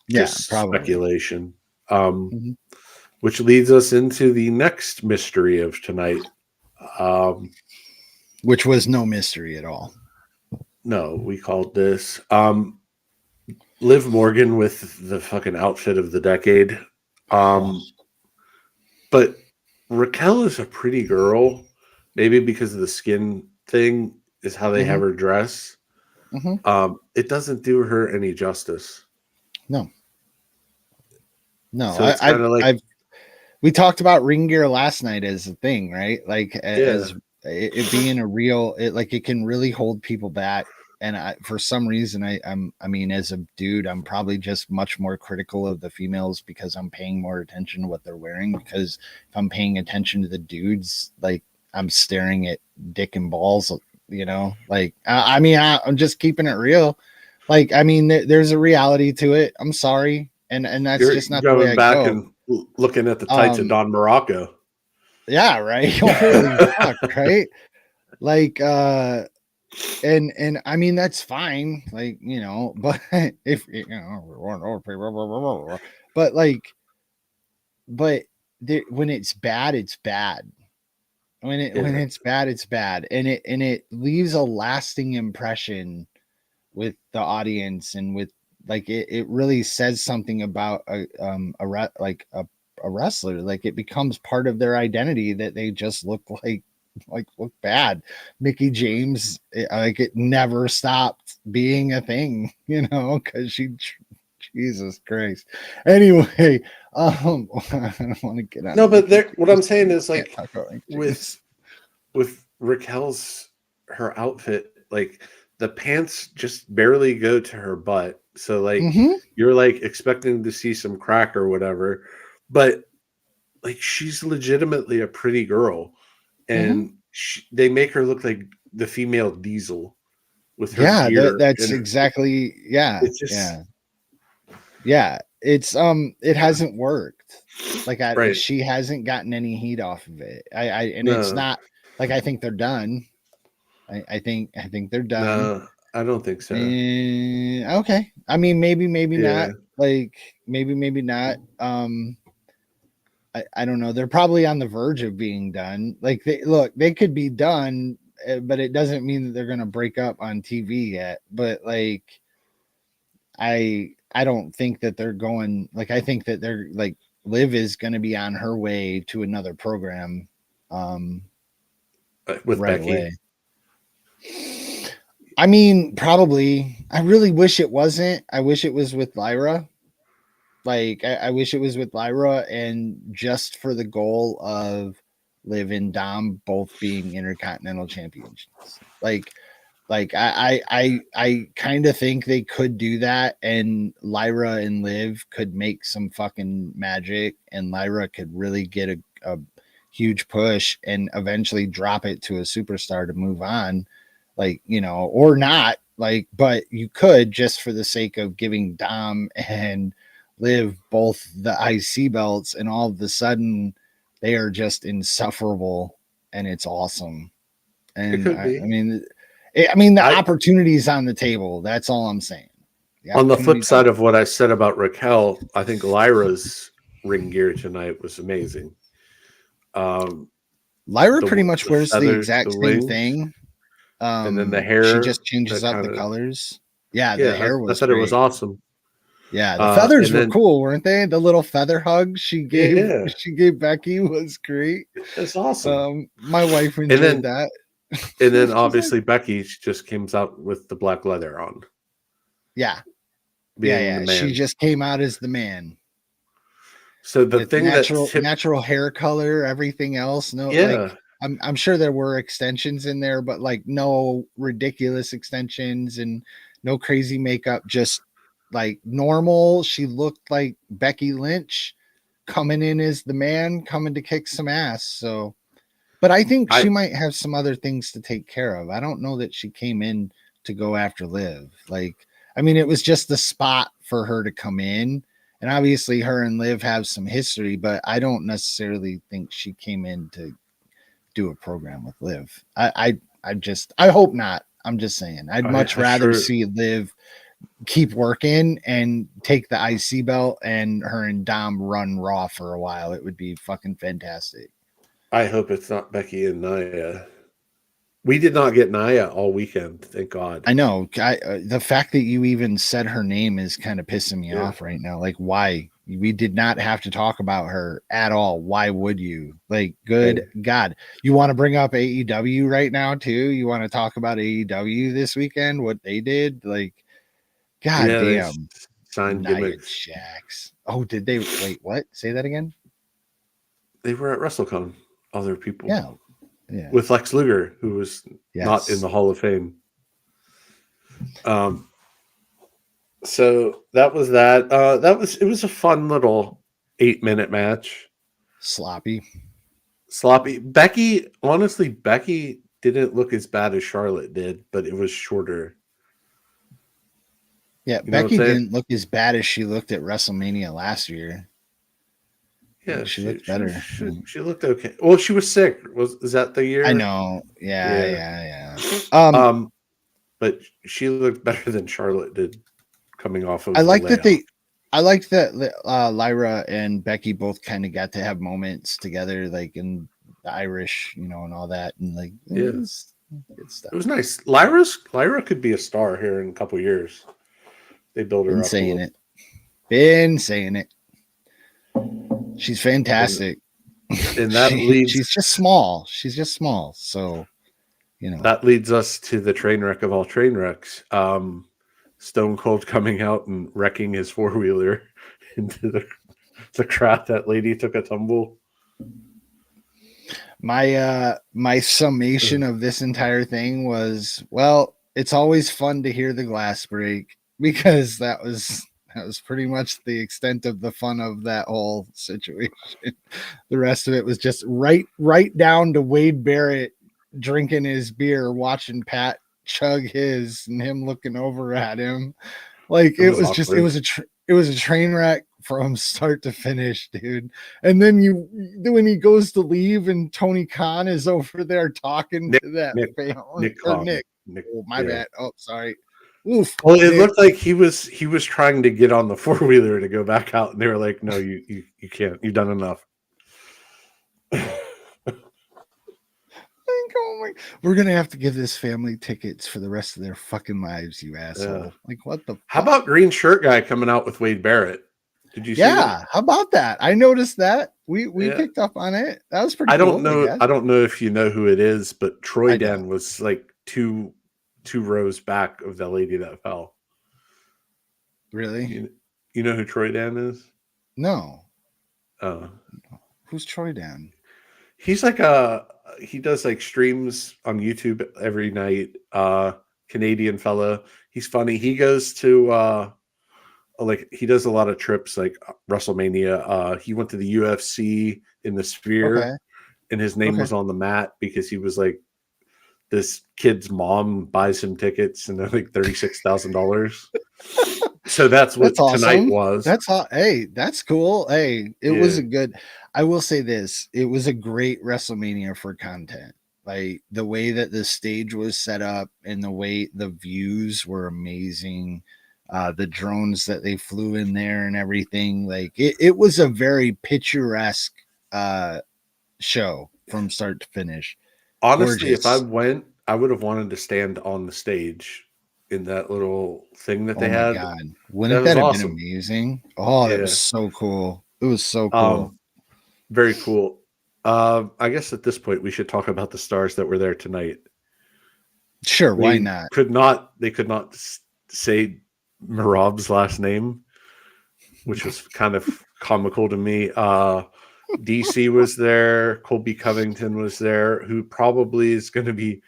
Yeah, Just probably. speculation. Um, Mhm. which leads us into the next mystery of tonight. Um, Which was no mystery at all. no, we called this. Liv Morgan with the fucking outfit of the decade. But Raquel is a pretty girl. Maybe because of the skin thing is how they have her dress. It doesn't do her any justice. No. So it's kind of like we talked about ring gear last night as a thing, right? Like as it being a real, it can really hold people back. And for some reason, I mean, as a dude, I'm probably just much more critical of the females because I'm paying more attention to what they're wearing. Because if I'm paying attention to the dudes, like I'm staring at dick and balls, you know. Like I mean, I'm just keeping it real. Like I mean, there's a reality to it. I'm sorry, and that's you're just not the way going I back go. and looking at the tights of Don Morocco. Yeah, right. Holy fuck, right? Like and I mean that's fine, like, you know, but if you know, but like but when it's bad, it's bad. When it's bad, it's bad. And it leaves a lasting impression with the audience, and with like it really says something about a wrestler. Like it becomes part of their identity that they just look like look bad. Mickey James, like it never stopped being a thing, you know, because Jesus Christ. Anyway, I don't want to get on. No, but what I'm saying is like with Raquel's her outfit, like the pants just barely go to her butt. So like you're like expecting to see some crack or whatever, but like she's legitimately a pretty girl, and they make her look like the female Diesel with her gear. That's exactly It's just it's it hasn't worked. Like right. she hasn't gotten any heat off of it. It's not like I think they're done. I think they're done. No, I don't think so. Okay. I mean, maybe not. Like maybe not. I don't know. They're probably on the verge of being done. Like they could be done, but it doesn't mean that they're gonna break up on TV yet. But like, I don't think that they're going. Like, I think that they're like Liv is gonna be on her way to another program. With right Becky. away. I mean, probably. I really wish it wasn't. I wish it was with Lyra. Like, I wish it was with Lyra, and just for the goal of Liv and Dom both being Intercontinental Champions. Like I kind of think they could do that, and Lyra and Liv could make some fucking magic, and Lyra could really get a huge push and eventually drop it to a superstar to move on. Like, you know, or not, like, but you could, just for the sake of giving Dom and Liv both the IC belts, and all of a sudden they are just insufferable, and it's awesome. And I mean, the opportunity is on the table. That's all I'm saying. On the flip side of what I said about Raquel, I think Lyra's ring gear tonight was amazing. Lyra pretty much wears the exact same thing. And then the hair, she just changes up the colors. Yeah, the hair was. I thought it was awesome. Yeah, the feathers were cool, weren't they? The little feather hug she gave Becky was great. It's awesome. My wife enjoyed that. And then obviously Becky just came out with the black leather on. Yeah. The man. She just came out as the man. So the thing natural hair color, everything else. No, like I'm sure there were extensions in there, but like no ridiculous extensions and no crazy makeup, just like normal. She looked like Becky Lynch coming in as the man, coming to kick some ass. So, but I think she might have some other things to take care of. I don't know that she came in to go after Liv. Like, I mean, it was just the spot for her to come in. And obviously her and Liv have some history, but I don't necessarily think she came in to do a program with Liv. I hope not. I'm just saying. I'd much rather see Liv keep working and take the IC belt, and her and Dom run Raw for a while. It would be fucking fantastic. I hope it's not Becky and Nia. We did not get Naya all weekend, thank God. I know. The fact that you even said her name is kind of pissing me Yeah. off right now. Like, why? We did not have to talk about her at all. Why would you? Like, good God. You want to bring up AEW right now, too? You want to talk about AEW this weekend? What they did? Like, God Yeah, they damn. signed Nia gimmicks. Jax. Oh, did they? Wait, what? Say that again? They were at WrestleCon. Other people. Yeah. Yeah. With Lex Luger, who was not in Yes. the Hall of Fame. So that was that. It was a fun little 8-minute match. Sloppy. Sloppy. Honestly, Becky didn't look as bad as Charlotte did, but it was shorter. Yeah, You know what I'm Becky saying? didn't look as bad as she looked at WrestleMania last year. Yeah, She looked better. she looked okay. Well, she was sick. Is that the year? I know. Yeah, Yeah. yeah. But she looked better than Charlotte did coming off of I the like that layoff. I like that Lyra and Becky both kind of got to have moments together, like in the Irish, and all that, and like Yeah. it was good stuff. It was nice. Lyra could be a star here in a couple years. They build her Been up. saying it. Been saying it. She's fantastic. And that leads. She's just small. She's just small. So, That leads us to the train wreck of all train wrecks. Stone Cold coming out and wrecking his 4-wheeler into the crowd. That lady took a tumble. My summation of this entire thing was, well, it's always fun to hear the glass break, because that was pretty much the extent of the fun of that whole situation. The rest of it was just right down to Wade Barrett drinking his beer, watching Pat chug his, and him looking over at him. Like, it was just it was a train wreck from start to finish, dude. And then when he goes to leave and Tony Khan is over there talking to that family. Nick. Oh, my bad. Oh, sorry. Oof. Well, it looked like he was trying to get on the 4-wheeler to go back out, and they were like, "No, you can't. You've done enough." We're gonna have to give this family tickets for the rest of their fucking lives, you asshole. Yeah. Like, what the How about green shirt guy coming out with Wade Barrett? Did you see that? How about that? I noticed that. We picked up on it. That was pretty cool. I don't know if you know who it is, but Troy Dan was like two rows back of the lady that fell. Really? You know who Troy Dan is? No. Oh. Who's Troy Dan? He's like he does like streams on YouTube every night. Canadian fella. He's funny. He goes to he does a lot of trips like WrestleMania. He went to the UFC in the Sphere, and his name was on the mat because he was like, this kid's mom buys him tickets, and they're like $36,000. So that's what tonight was. Hey, that's cool. Hey, it was a good. I will say this: it was a great WrestleMania for content. Like, the way that the stage was set up and the way the views were amazing. The drones that they flew in there and everything. Like, it was a very picturesque show from start to finish. Honestly, Gorgeous. if I went, I would have wanted to stand on the stage in that little thing that they had. God. Wouldn't that have been amazing? Oh, that was so cool. It was so cool. Very cool. I guess at this point we should talk about the stars that were there tonight. Sure, why not? They could not say Marab's last name, which was kind of comical to me. DC was there. Colby Covington was there, who probably is going to be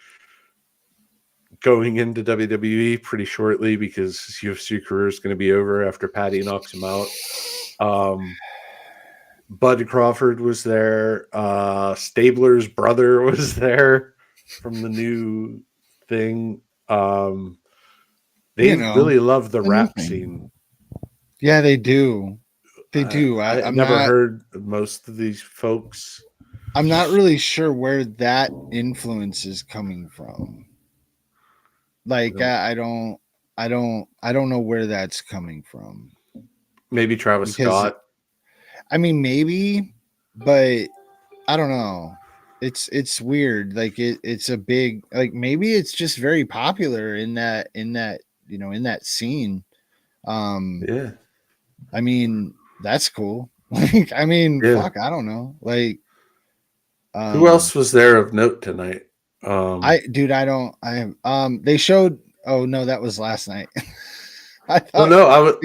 going into WWE pretty shortly because his UFC career is going to be over after Patty knocks him out. Bud Crawford was there. Stabler's brother was there from the new thing. They really love the rap scene. Yeah, they do. They do. I've never heard of most of these folks. I'm not really sure where that influence is coming from. Like, I don't know where that's coming from. Maybe Travis Scott. I mean, maybe, but I don't know. it's weird. Like it's a big, like maybe it's just very popular in that in that scene. Yeah. I mean, that's cool. Like, I mean, Yeah. fuck, I don't know. Like, Who else was there of note tonight? dude, I don't, they showed, oh no, that was last night. I Well, thought no, I was.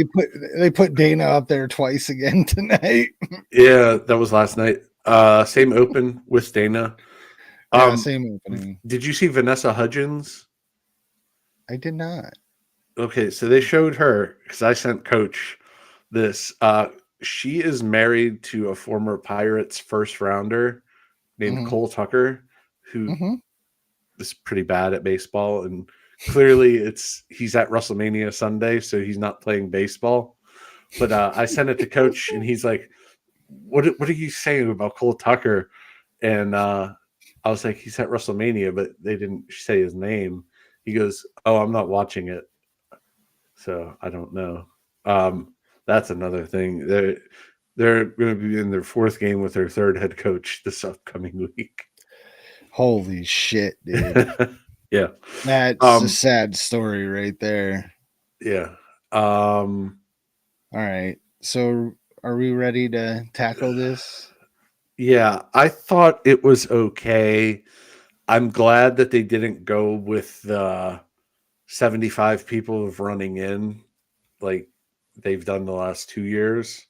they put Dana up there twice again tonight. Yeah, that was last night. Same open with Dana. Yeah, same opening. Did you see Vanessa Hudgens? I did not. Okay, so they showed her because I sent Coach this. She is married to a former Pirates first rounder named Mhm. Cole Tucker, who Mhm. is pretty bad at baseball, and clearly he's at WrestleMania Sunday, so he's not playing baseball. But I sent it to Coach, and he's like, "What are you saying about Cole Tucker?" And I was like, "He's at WrestleMania," but they didn't say his name. He goes, "Oh, I'm not watching it." So I don't know. That's another thing. They're going to be in their fourth game with their third head coach this upcoming week. Holy shit, dude. Yeah. That's a sad story right there. Yeah. All right. So are we ready to tackle this? Yeah, I thought it was okay. I'm glad that they didn't go with the 75 people of running in like they've done the last 2 years.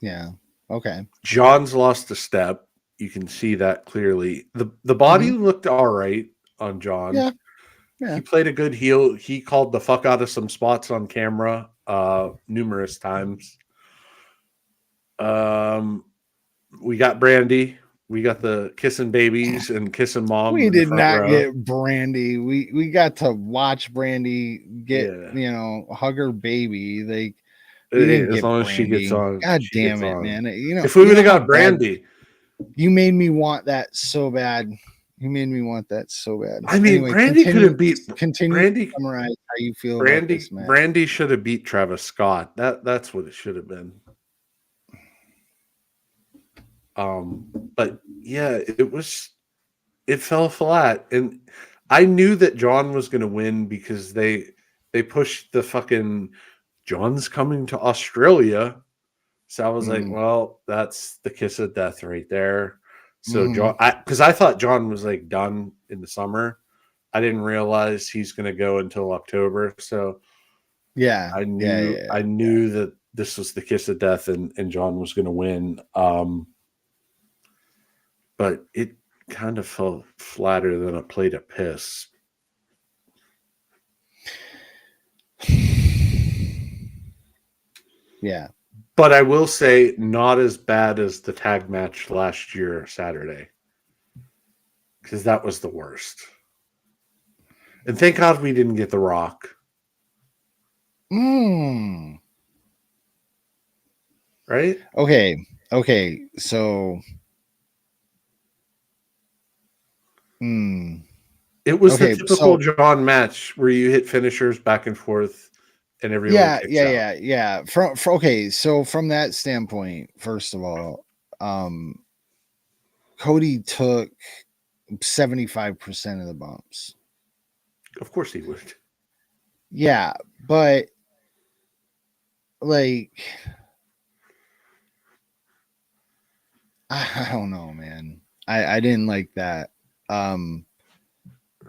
Yeah. Okay. John's lost a step. You can see that clearly. The body looked all right on John. Yeah. Yeah. He played a good heel. He called the fuck out of some spots on camera numerous times. We got Brandy. We got the kissing babies and kissing mom We in the did front not row. get Brandy. We got to watch Brandy get, Yeah. hug her baby. Like, we didn't As get long as Brandy. she gets on. God she damn gets it, on. man. If we would have got Brandy. You made me want that so bad. You made me want that so bad. I mean, Anyway, Brandy could have beat continue Brandy. to summarize how you feel about this match. Brandy should have beat Travis Scott. That's what it should have been. But yeah, it fell flat, and I knew that John was going to win because they pushed the fucking John's coming to Australia. So I was like, well, that's the kiss of death right there. So John, because I thought John was like done in the summer. I didn't realize he's going to go until October. So yeah, I knew that this was the kiss of death, and John was going to win. But it kind of fell flatter than a plate of piss. Yeah. But I will say, not as bad as the tag match last year, Saturday. Because that was the worst. And thank God we didn't get The Rock. Right? Okay. So. It was the typical John match where you hit finishers back and forth and everyone kicks out. Yeah. So from that standpoint, first of all, Cody took 75% of the bumps. Of course he would. Yeah, but like I don't know, man. I didn't like that.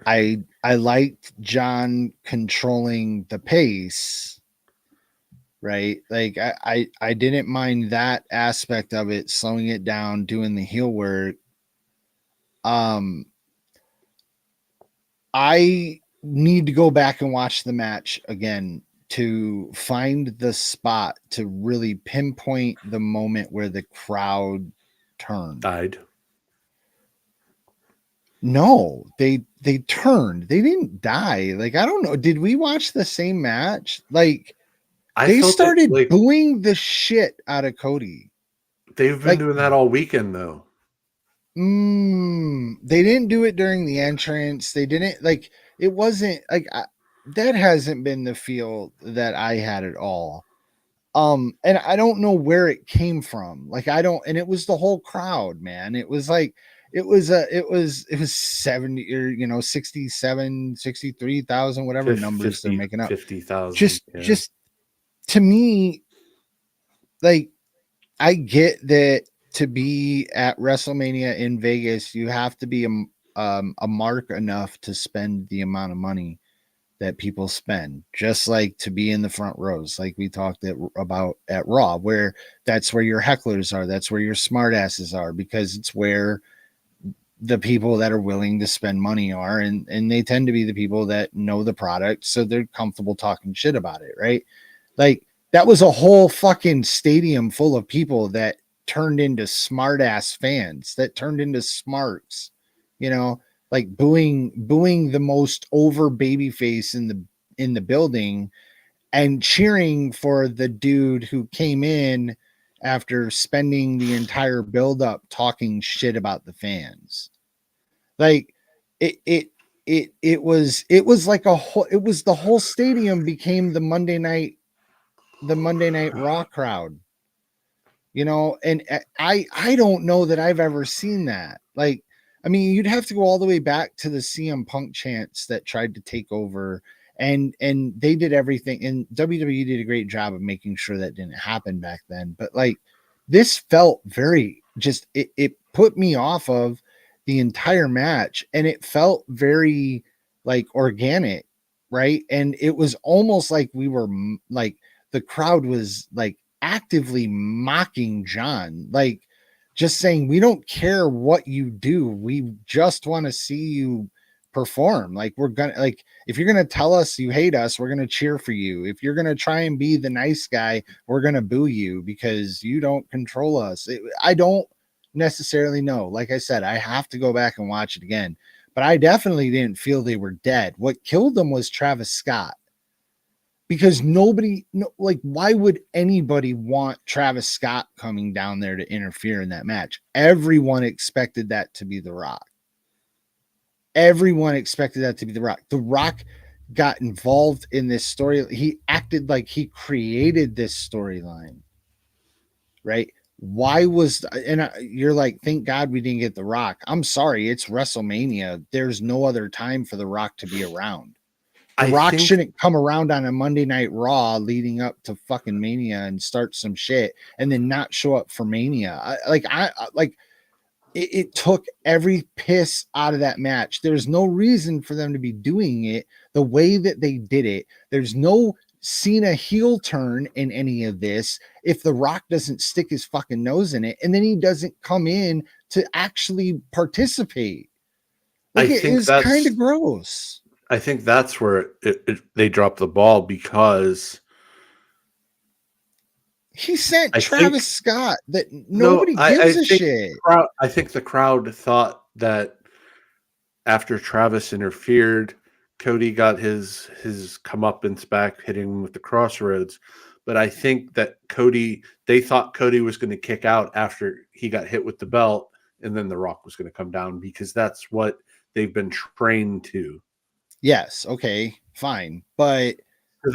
I liked John controlling the pace, right? Like I didn't mind that aspect of it, slowing it down, doing the heel work. I need to go back and watch the match again to find the spot to really pinpoint the moment where the crowd turned. Died. No, they turned. They didn't die. Like, I don't know. Did we watch the same match? Like, they started booing the shit out of Cody. They've been doing that all weekend, though. They didn't do it during the entrance. They didn't it wasn't like that hasn't been the feel that I had at all. And I don't know where it came from. Like, I don't, and it was the whole crowd, man. It was like it was 70 or 67, 63,000, whatever numbers they're making up. 50,000. Just to me, like, I get that to be at WrestleMania in Vegas, you have to be a mark enough to spend the amount of money that people spend, just like to be in the front rows, like we talked about at Raw, where that's where your hecklers are, that's where your smartasses are, because it's where the people that are willing to spend money are, and they tend to be the people that know the product, so they're comfortable talking shit about it, right? Like, that was a whole fucking stadium full of people that turned into smartass fans, that turned into smarts, like booing the most over babyface in the building, and cheering for the dude who came in after spending the entire build up talking shit about the fans. Like, it was like the whole stadium became the Monday Night Raw crowd, and I don't know that I've ever seen that. Like, I mean, you'd have to go all the way back to the CM Punk chants that tried to take over, and they did everything, and WWE did a great job of making sure that didn't happen back then. But like, this felt very just, it put me off of the entire match, and it felt very like organic, right? And it was almost like we were like, the crowd was like actively mocking John, like, just saying, we don't care what you do, we just want to see you perform. Like, we're gonna, like, if you're gonna tell us you hate us, we're gonna cheer for you. If you're gonna try and be the nice guy, we're gonna boo you because you don't control us. I don't necessarily know. Like I said, I have to go back and watch it again, but I definitely didn't feel they were dead. What killed them was Travis Scott, because like, why would anybody want Travis Scott coming down there to interfere in that match? Everyone expected that to be The Rock. Everyone expected that to be The Rock. The Rock got involved in this story. He acted like he created this storyline, right? Why was, and you're like, thank God we didn't get The Rock. I'm sorry, it's WrestleMania. There's no other time for The Rock to be around. The Rock shouldn't come around on a Monday Night Raw leading up to fucking Mania and start some shit and then not show up for Mania. It took every piss out of that match. There's no reason for them to be doing it the way that they did it. There's no Cena heel turn in any of this if The Rock doesn't stick his fucking nose in it, and then he doesn't come in to actually participate. Like, it is kind of gross. I think that's where they dropped the ball, because he sent Travis Scott that nobody gives a shit. I think the crowd thought that after Travis interfered, Cody got his comeuppance back, hitting him with the crossroads. But I think that they thought Cody was going to kick out after he got hit with the belt, and then The Rock was going to come down, because that's what they've been trained to. Yes, okay, fine, but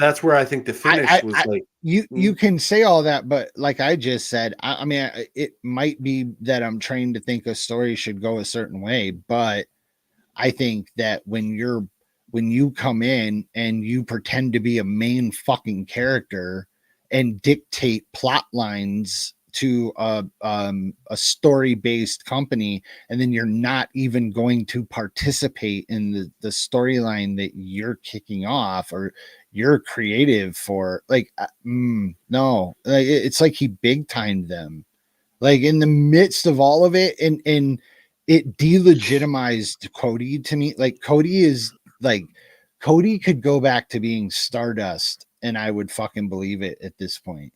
that's where I think the finish was like. You can say all that, but like I just said, I mean, it might be that I'm trained to think a story should go a certain way, but I think that when you come in and you pretend to be a main fucking character and dictate plot lines to a story-based company, and then you're not even going to participate in the storyline that you're kicking off or you're creative for, like, no, like, it's like he big timed them, like, in the midst of all of it, and it delegitimized Cody to me. Like, Cody could go back to being Stardust and I would fucking believe it at this point.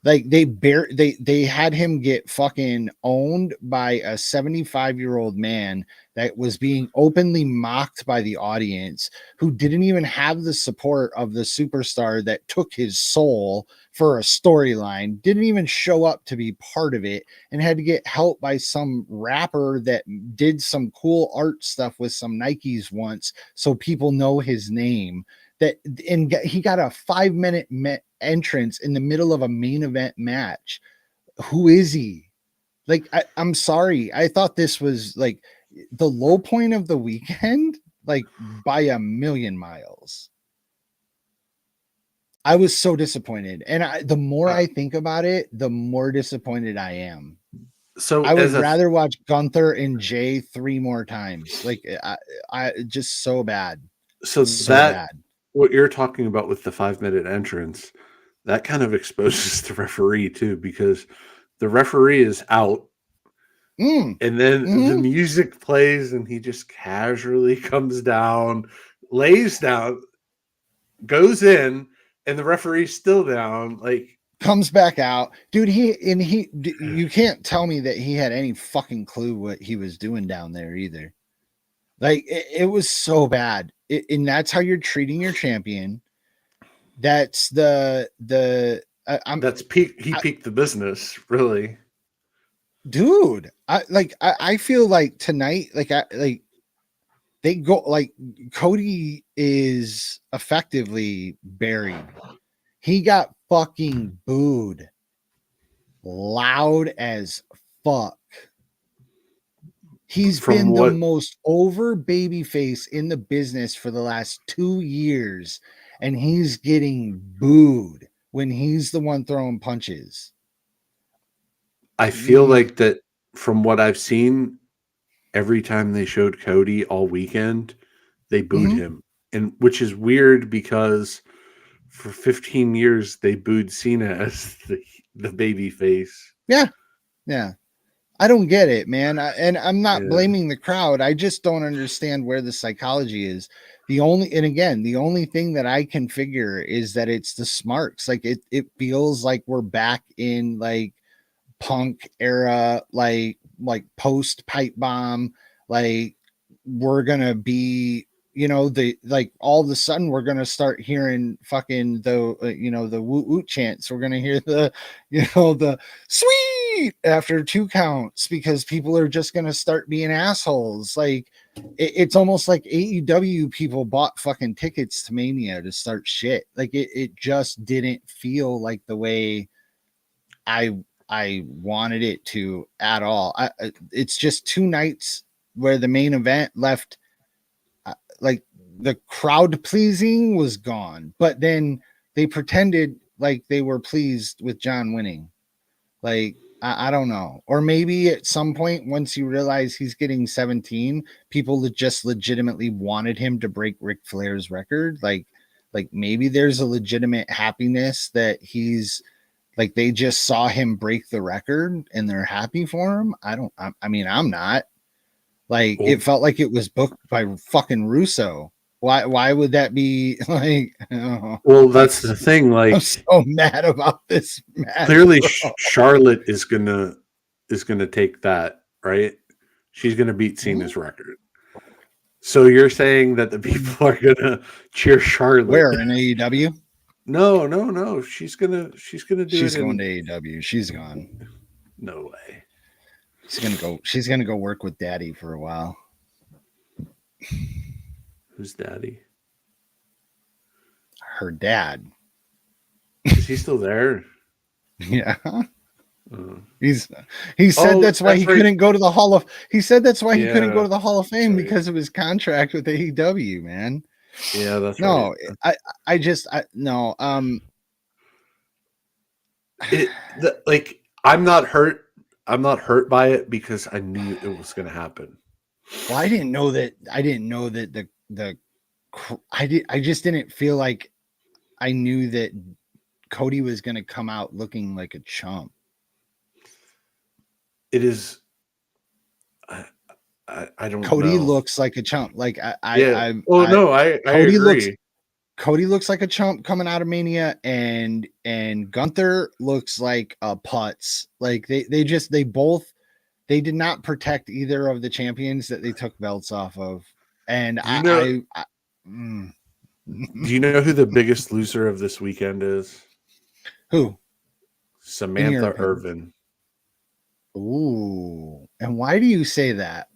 Like, they had him get fucking owned by a 75-year-old man that was being openly mocked by the audience, who didn't even have the support of the superstar that took his soul for a storyline, didn't even show up to be part of it, and had to get help by some rapper that did some cool art stuff with some Nikes once so people know his name. And he got a 5-minute entrance in the middle of a main event match. Who is he? Like, I'm sorry. I thought this was like the low point of the weekend, like by a million miles. I was so disappointed. And the more I think about it, the more disappointed I am. So I would as a rather watch Gunther and Jay 3 more times. Like, I just so bad. so So that bad. what you're talking about with the 5-minute entrance, that kind of exposes the referee too, because the referee is out Mm, and then the mhm. music plays and he just casually comes down, lays down, goes in, and the referee's still down. Like, Comes back out, dude. You can't tell me that he had any fucking clue what he was doing down there either. Like, it was so bad. And that's how you're treating your champion. That's I'm that's peak. He peaked the business, really. dude. I feel like tonight, like they go, like, Cody is effectively buried. He got fucking booed loud as fuck. He's From been the what most over baby face in the business for the last 2 years, and he's getting booed when he's the one throwing punches. I feel like that, from what I've seen, every time they showed Cody all weekend, they booed Mhm. him, and which is weird because for 15 years they booed Cena as the baby face. Yeah. Yeah. I don't get it, man. And I'm not Yeah. blaming the crowd. I just don't understand where the psychology is. The only thing that I can figure is that it's the smarts. Like, it feels like we're back in, like, Punk era, like post pipe bomb. Like, we're gonna be, the, like, all of a sudden we're gonna start hearing fucking the woot woot chants. We're gonna hear the sweet after 2 counts, because people are just gonna start being assholes. Like, it's almost like AEW people bought fucking tickets to Mania to start shit. Like, it just didn't feel like the way I wanted it to at all. It's just 2 nights where the main event left, like, the crowd pleasing was gone, but then they pretended like they were pleased with John winning. Like, I don't know. Or maybe at some point, once you realize he's getting 17, people just legitimately wanted him to break Ric Flair's record. Like maybe there's a legitimate happiness that he's, like, they just saw him break the record and they're happy for him. I mean, I'm not. Like, Well, it felt like it was booked by fucking Russo. Why would that be like, well, that's the thing. I'm Like, so mad about this match, clearly, bro. Charlotte is gonna take that, right. She's gonna beat Cena's record. So you're saying that the people are gonna cheer Charlotte? Where, in AEW? No, no, no. She's gonna do She's it going to in. AEW. She's gone. No way. She's gonna go work with Daddy for a while. Who's Daddy? Her dad. Is he still there? Yeah. Uh, He said oh, that's why that's he right. couldn't go to the Hall of he said that's why he couldn't go Yeah, to the Hall of Fame, right. because of his contract with AEW, man. Yeah, that's No, right. no. Like, I'm not hurt. I'm not hurt by it because I knew it was going to happen. Well, I didn't know that I just didn't feel like I knew that Cody was going to come out looking like a chump. It is. I don't Cody know. looks like a chump. Like, Yeah. Oh no, I Cody agree. Cody looks like a chump coming out of Mania, and Gunther looks like a putz. Like, they both, they did not protect either of the champions that they took belts off of. And Do you know? mm. Do you know who the biggest loser of this weekend is? Who, in your Samantha opinion? Irvin. Ooh, and why do you say that?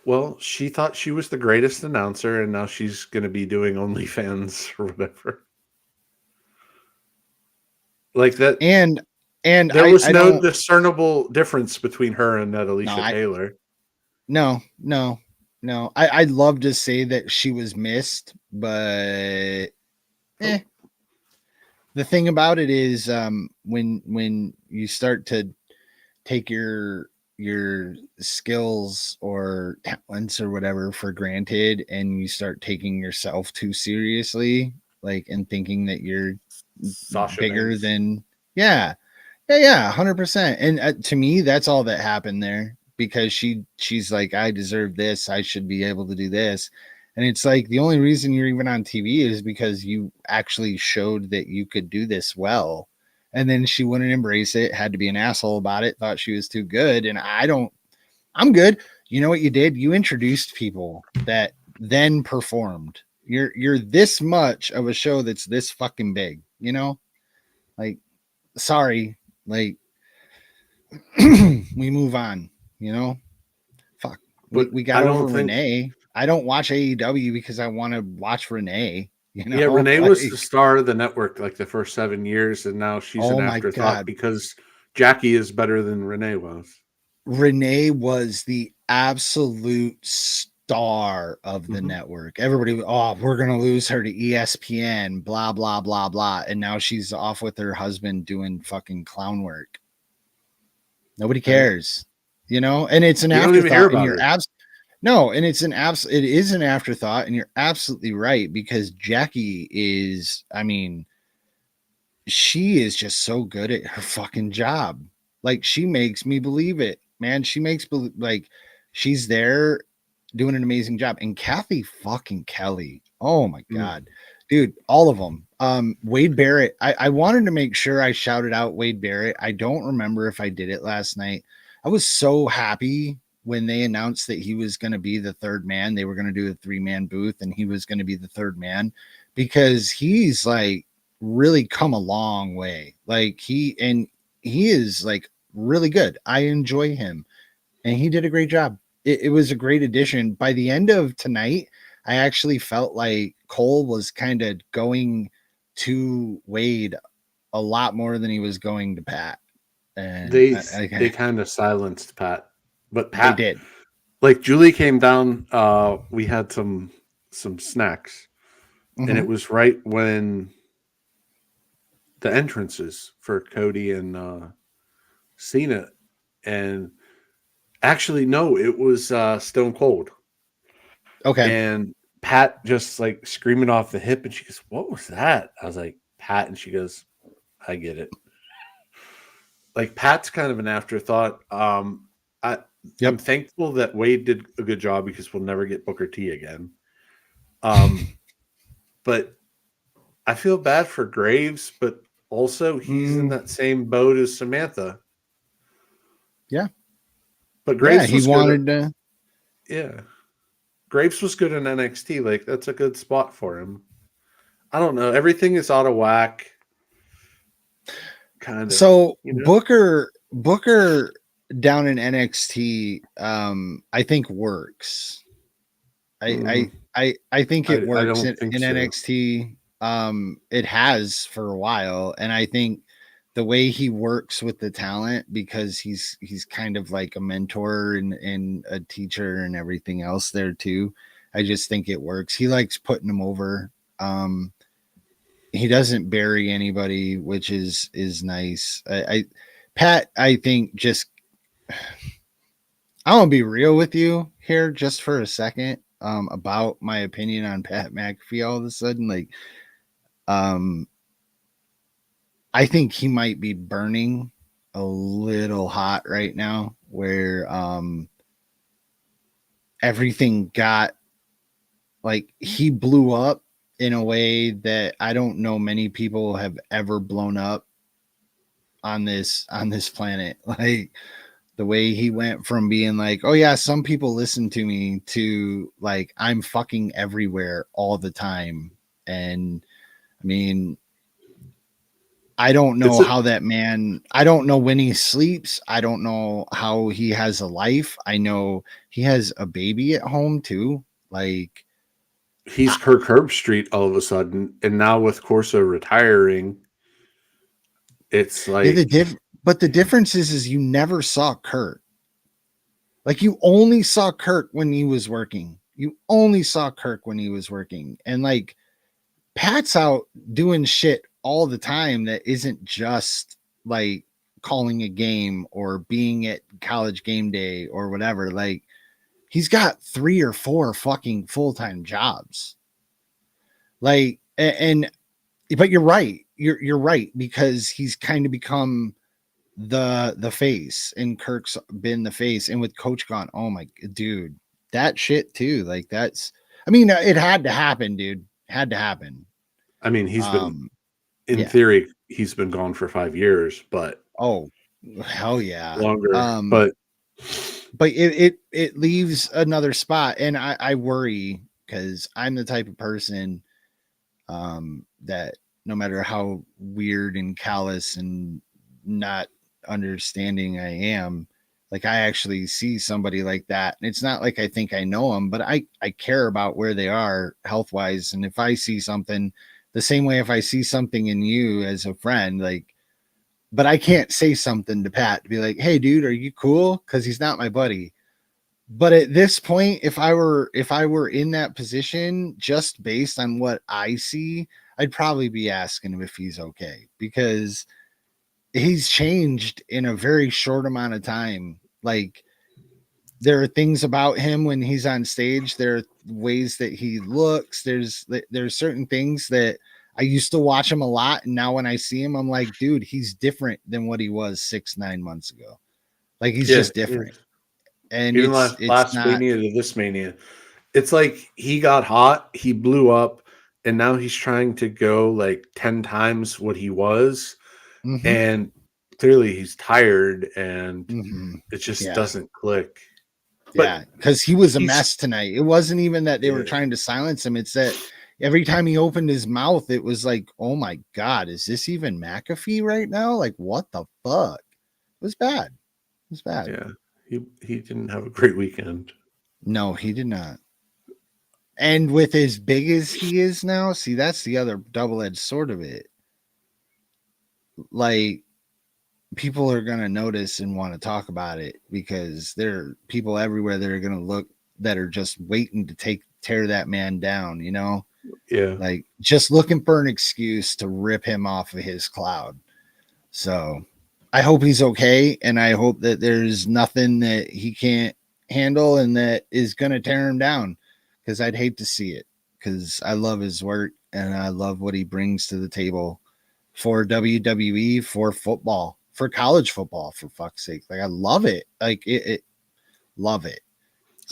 Well, she thought she was the greatest announcer, and now she's going to be doing OnlyFans or whatever. Like that. And And There was I no don't. discernible difference between her and that No, Alicia Taylor. no. I'd love to say that she was missed, but eh. The thing about it is, when you start to take your skills or talents or whatever for granted, and you start taking yourself too seriously, like, and thinking that you're Sasha bigger Banks. than, yeah, yeah, 100%. And to me, that's all that happened there, because she's like, I deserve this, I should be able to do this. And it's like, the only reason you're even on TV is because you actually showed that you could do this well. And then she wouldn't embrace it, had to be an asshole about it, thought she was too good. And I'm good. You know what you did? You introduced people that then performed. You're this much of a show that's this fucking big, you know? Like, sorry, like, we move on, you know? Fuck. But We got I over don't think. Renee. I don't watch AEW because I want to watch Renee, you Yeah, know? Renee was the Like, star of the network like the first 7 years, and now she's an oh my afterthought God. because Jackie is better than Renee was. Renee was the absolute star of the Mhm. network. Everybody, oh, we're gonna lose her to ESPN, blah blah blah blah, and now she's off with her husband doing fucking clown work. Nobody Right? cares, you know. And it's an You don't even hear afterthought, and about you're her. no, and it is an afterthought, and you're absolutely right, because Jackie is, I mean, she is just so good at her fucking job. Like, she makes me believe it, man. She makes like, she's there doing an amazing job. And Kathy fucking Kelly, oh my Mm. god, dude, all of them. Wade Barrett. I wanted to make sure I shouted out Wade Barrett. I don't remember if I did it last night. I was so happy when they announced that he was going to be the third man. They were going to do a 3-man booth, and he was going to be the third man, because he's like really come a long way. Like, he is like really good. I enjoy him, and he did a great job. It was a great addition. By the end of tonight, I actually felt like Cole was kind of going to Wade a lot more than he was going to Pat. And They kind of silenced Pat, but they Pat, did. like Julie came down. We had some snacks, and it Mhm. was right when the entrances for Cody and Cena, and actually no, it was Stone Cold, Okay. and Pat just like screaming off the hip, and she goes, "What was that?" I was like, "Pat," and she goes, "I get it." Like, Pat's kind of an afterthought. I I'm Yep. thankful that Wade did a good job because we'll never get Booker T again. Um, but I feel bad for Graves, but also he's in Mm, that same boat as Samantha. yeah. But Yeah. Graves He was good at, wanted to. yeah. Graves was good in NXT. Like, that's a good spot for him. I don't know. Everything is out of whack. Kind of, So you know? Booker down in NXT, I think works. Mm, I think it I works don't think in so. NXT. It has for a while, and I think the way he works with the talent, because he's kind of like a mentor and a teacher and everything else there too. I just think it works. He likes putting them over. Um, he doesn't bury anybody, which is nice. Pat, I think, just, I want to be real with you here just for a second, about my opinion on Pat McAfee. All of a sudden, like, um, I think he might be burning a little hot right now, where everything got, like, he blew up in a way that I don't know many people have ever blown up on this planet. Like, the way he went from being like, oh yeah, some people listen to me, to like, I'm fucking everywhere all the time. And I mean, I don't know It's a, how that man, I don't know when he sleeps. I don't know how he has a life. I know he has a baby at home too. Like, he's Kirk Herbstreit all of a sudden, and now with Corso retiring, it's yeah, like But the difference is you never saw Kurt. Like you only saw Kurt when he was working. You only saw Kirk when he was working. And like Pat's out doing shit all the time that isn't just like calling a game or being at college game day or whatever. Like he's got 3 or 4 fucking full-time jobs. Like and but you're right. You're right because he's kind of become the face, and Kirk's been the face, and with Coach gone, oh my dude, that shit too. Like that's, I mean, it had to happen, dude. Had to happen. I mean, he's been in Yeah. theory, he's been gone for 5 years, but Oh, hell yeah. longer. But it leaves another spot, and I worry because I'm the type of person that no matter how weird and callous and not understanding I am, like I actually see somebody like that, and it's not like I think I know them, but I care about where they are health wise, and if I see something the same way, if I see something in you as a friend, like, but I can't say something to Pat to be like, hey dude, are you cool, because he's not my buddy. But at this point, if I were in that position, just based on what I see, I'd probably be asking him if he's okay, because he's changed in a very short amount of time. Like there are things about him when he's on stage, there are ways that he looks, there's certain things that I used to watch him a lot, and now when I see him, I'm like, dude, he's different than what he was 6-9 months ago. Like he's just different. And even it's last not mania to this mania, it's like he got hot, he blew up, and now he's trying to go like 10 times what he was. And clearly he's tired, and it just doesn't click. But because he was a mess tonight. It wasn't even that they were trying to silence him. It's that every time he opened his mouth, it was like, oh my God, is this even McAfee right now? Like, what the fuck? It was bad. It was bad. Yeah. He didn't have a great weekend. No, he did not. And with as big as he is now, see, that's the other double-edged sword of it. Like, people are going to notice and want to talk about it because there are people everywhere that are going to look, that are just waiting to tear that man down, you know? Yeah. Like just looking for an excuse to rip him off of his cloud. So I hope he's okay. And I hope that there's nothing that he can't handle and that is going to tear him down, because I'd hate to see it, because I love his work and I love what he brings to the table for WWE, for football, for college football, for fuck's sake. Like I love it. Like it love it.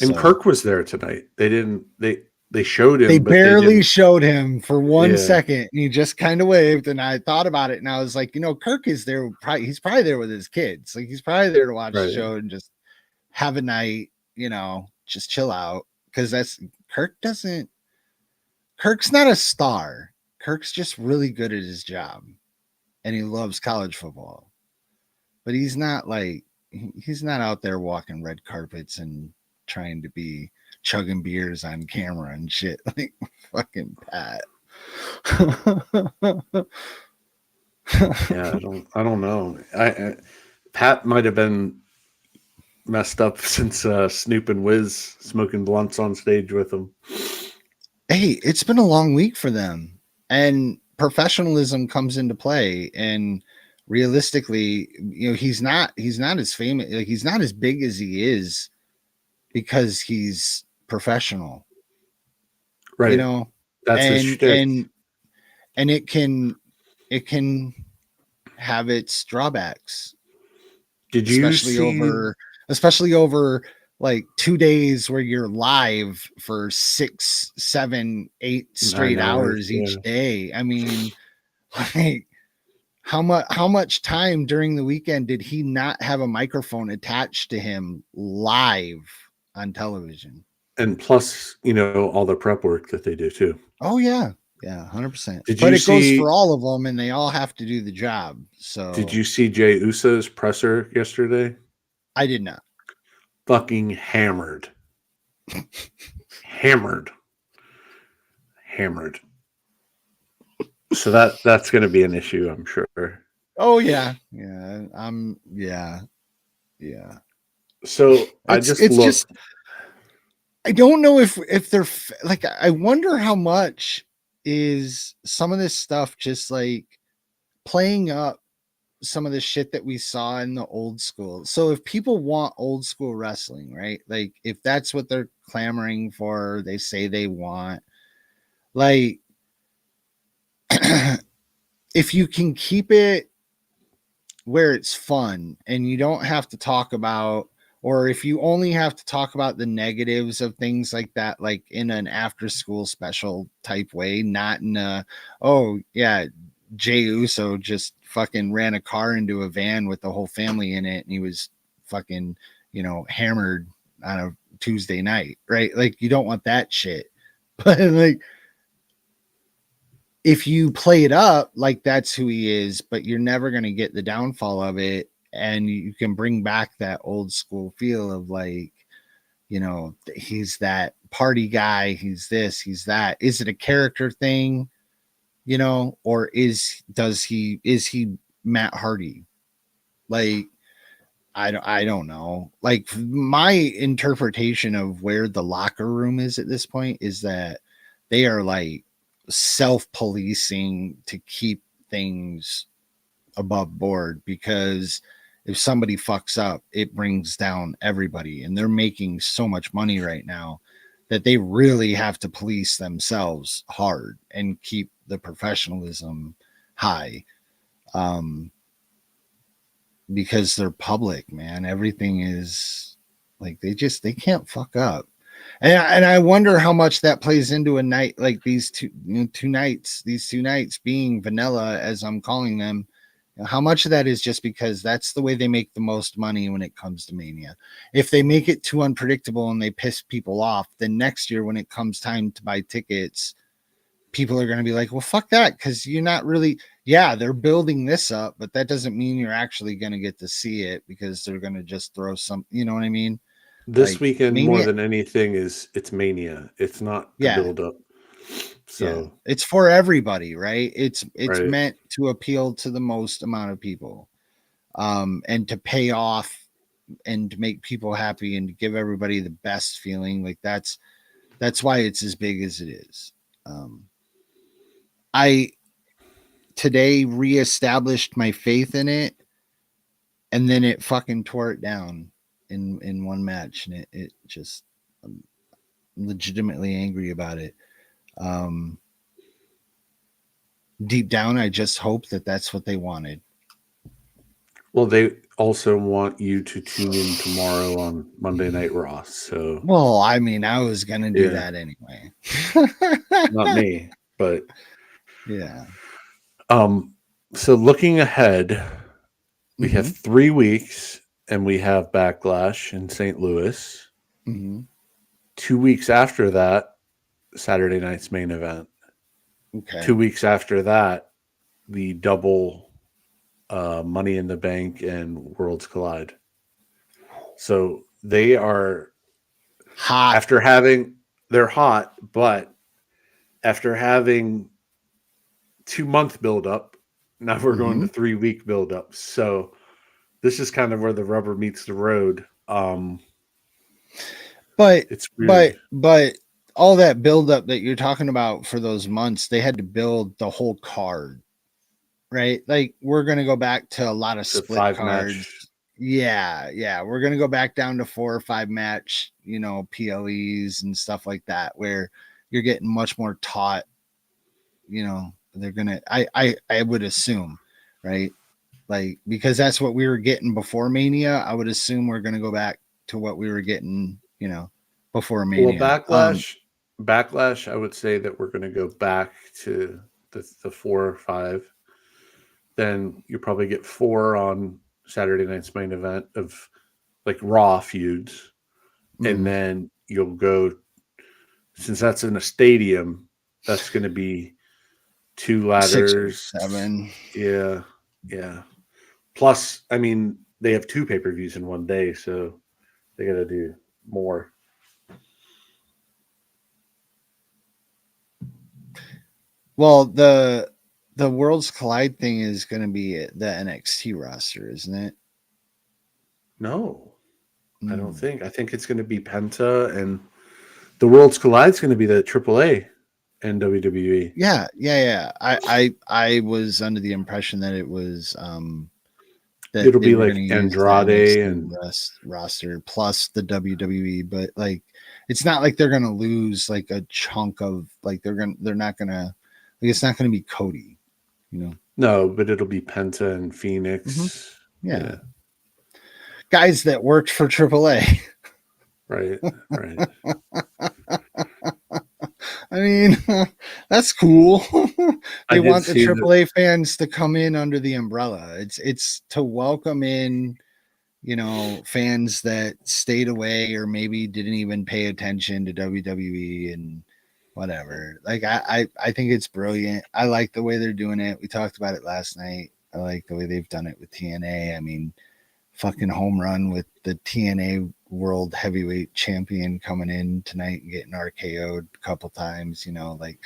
And Kirk was there tonight. They showed him. They but barely they showed him for 1 second, and he just kind of waved. And I thought about it, and I was like, you know, Kirk is there. He's probably there with his kids. Like he's probably there to watch the show and just have a night, you know, just chill out. Because Kirk's not a star. Kirk's just really good at his job, and he loves college football. But he's not out there walking red carpets and trying to be chugging beers on camera and shit like fucking Pat. Yeah, I don't know. Pat might have been messed up since Snoop and Wiz smoking blunts on stage with him. Hey, it's been a long week for them, and professionalism comes into play. And realistically, you know, he's not as famous, like he's not as big as he is because he's professional, right? You know, that's his shtick. And it can have its drawbacks. Did you especially over like 2 days where you're live for 6, 7, 8 straight hours each day? I mean, like how much time during the weekend did he not have a microphone attached to him live on television? And plus, you know, all the prep work that they do too. Oh yeah. Yeah, 100%. But it goes for all of them, and they all have to do the job. So did you see Jey Uso's presser yesterday? I did not. Fucking hammered. hammered. So that's going to be an issue, I'm sure. Oh yeah, yeah. Yeah. So I just It's just looked. I don't know if they're like I wonder how much is some of this stuff just like playing up some of the shit that we saw in the old school. So if people want old school wrestling, right? Like if that's what they're clamoring for, they say they want, like if you can keep it where it's fun and you don't have to talk about, or if you only have to talk about the negatives of things like that, like in an after school special type way, not in a, oh yeah, Jay Uso just fucking ran a car into a van with the whole family in it and he was fucking, hammered on a Tuesday night, right? Like you don't want that shit. But like if you play it up like that's who he is, but you're never going to get the downfall of it, and you can bring back that old school feel of like, he's that party guy, he's this, he's that. Is it a character thing, or is he Matt Hardy? Like, I don't know. Like my interpretation of where the locker room is at this point is that they are like self-policing to keep things above board, because if somebody fucks up, it brings down everybody, and they're making so much money right now that they really have to police themselves hard and keep the professionalism high. Um, because they're public, man. Everything is like they can't fuck up. And I wonder how much that plays into a night like these these 2 nights being vanilla, as I'm calling them. How much of that is just because that's the way they make the most money when it comes to Mania. If they make it too unpredictable and they piss people off, then next year when it comes time to buy tickets, people are going to be like, well, fuck that. Cause you're not really, yeah, they're building this up, but that doesn't mean you're actually going to get to see it, because they're going to just throw some, you know what I mean? This Like weekend, more Mania. than anything, it's Mania. It's not the Yeah. build up. Yeah. So It's for everybody, right? It's right. meant to appeal to the most amount of people. And to pay off and to make people happy and to give everybody the best feeling. Like that's why it's as big as it is. I today reestablished my faith in it, and then it fucking tore it down in one match, and it just, I'm legitimately angry about it. um Deep down I just hope that that's what they wanted. Well, they also want you to tune in tomorrow on Monday Night Raw. So Well, I mean, I was gonna do yeah, that anyway. not me, but Yeah. um. So looking ahead, we have Mm-hmm. 3 weeks, and we have Backlash in St. Louis. Mm-hmm. 2 weeks after that, Saturday night's main event. Okay. 2 weeks after that, the double Money in the Bank and Worlds Collide. So they are Hot. after having they're hot, but after having 2 month build up, now we're going Mm-hmm. to 3 week build up. So this is kind of where the rubber meets the road. But It's but weird. but all that buildup that you're talking about for those months, they had to build the whole card, right? Like we're gonna go back to a lot of It's a split 5 match. cards. Yeah. We're gonna go back down to 4 or 5 match, PLEs and stuff like that, where you're getting much more taught. They're gonna. I would assume, right? Like because that's what we were getting before Mania. I would assume we're gonna go back to what we were getting, before Well, Mania. backlash. I would say that we're going to go back to the 4 or 5. Then you probably get 4 on Saturday night's main event of like Raw feuds, and Mm, then you'll go, since that's in a stadium, that's going to be 2 6 or ladders. 7. Yeah, yeah. Plus, I mean, they have 2 pay-per-views in one day, so they got to do more. Well, the Worlds Collide thing is going to be the NXT roster, isn't it? No, I don't Mm. think. I think it's going to be Penta, and the Worlds Collide's going to be the AAA and WWE. Yeah. I was under the impression that it was that It'll they be were going like to use the Andrade NXT and roster plus the WWE, but like it's not like they're going to lose like a chunk of like they're not going to like it's not going to be Cody, you know. no, but it'll be Penta and Phoenix. Mm-hmm. Yeah. Guys that worked for AAA. Right. I mean, that's cool. I They did want the see that. AAA fans to come in under the umbrella. It's to welcome in, fans that stayed away or maybe didn't even pay attention to WWE and whatever. Like I think it's brilliant. I like the way they're doing it. We talked about it last night. I like the way they've done it with TNA. I mean, fucking home run with the TNA World Heavyweight Champion coming in tonight and getting RKO'd a couple times, like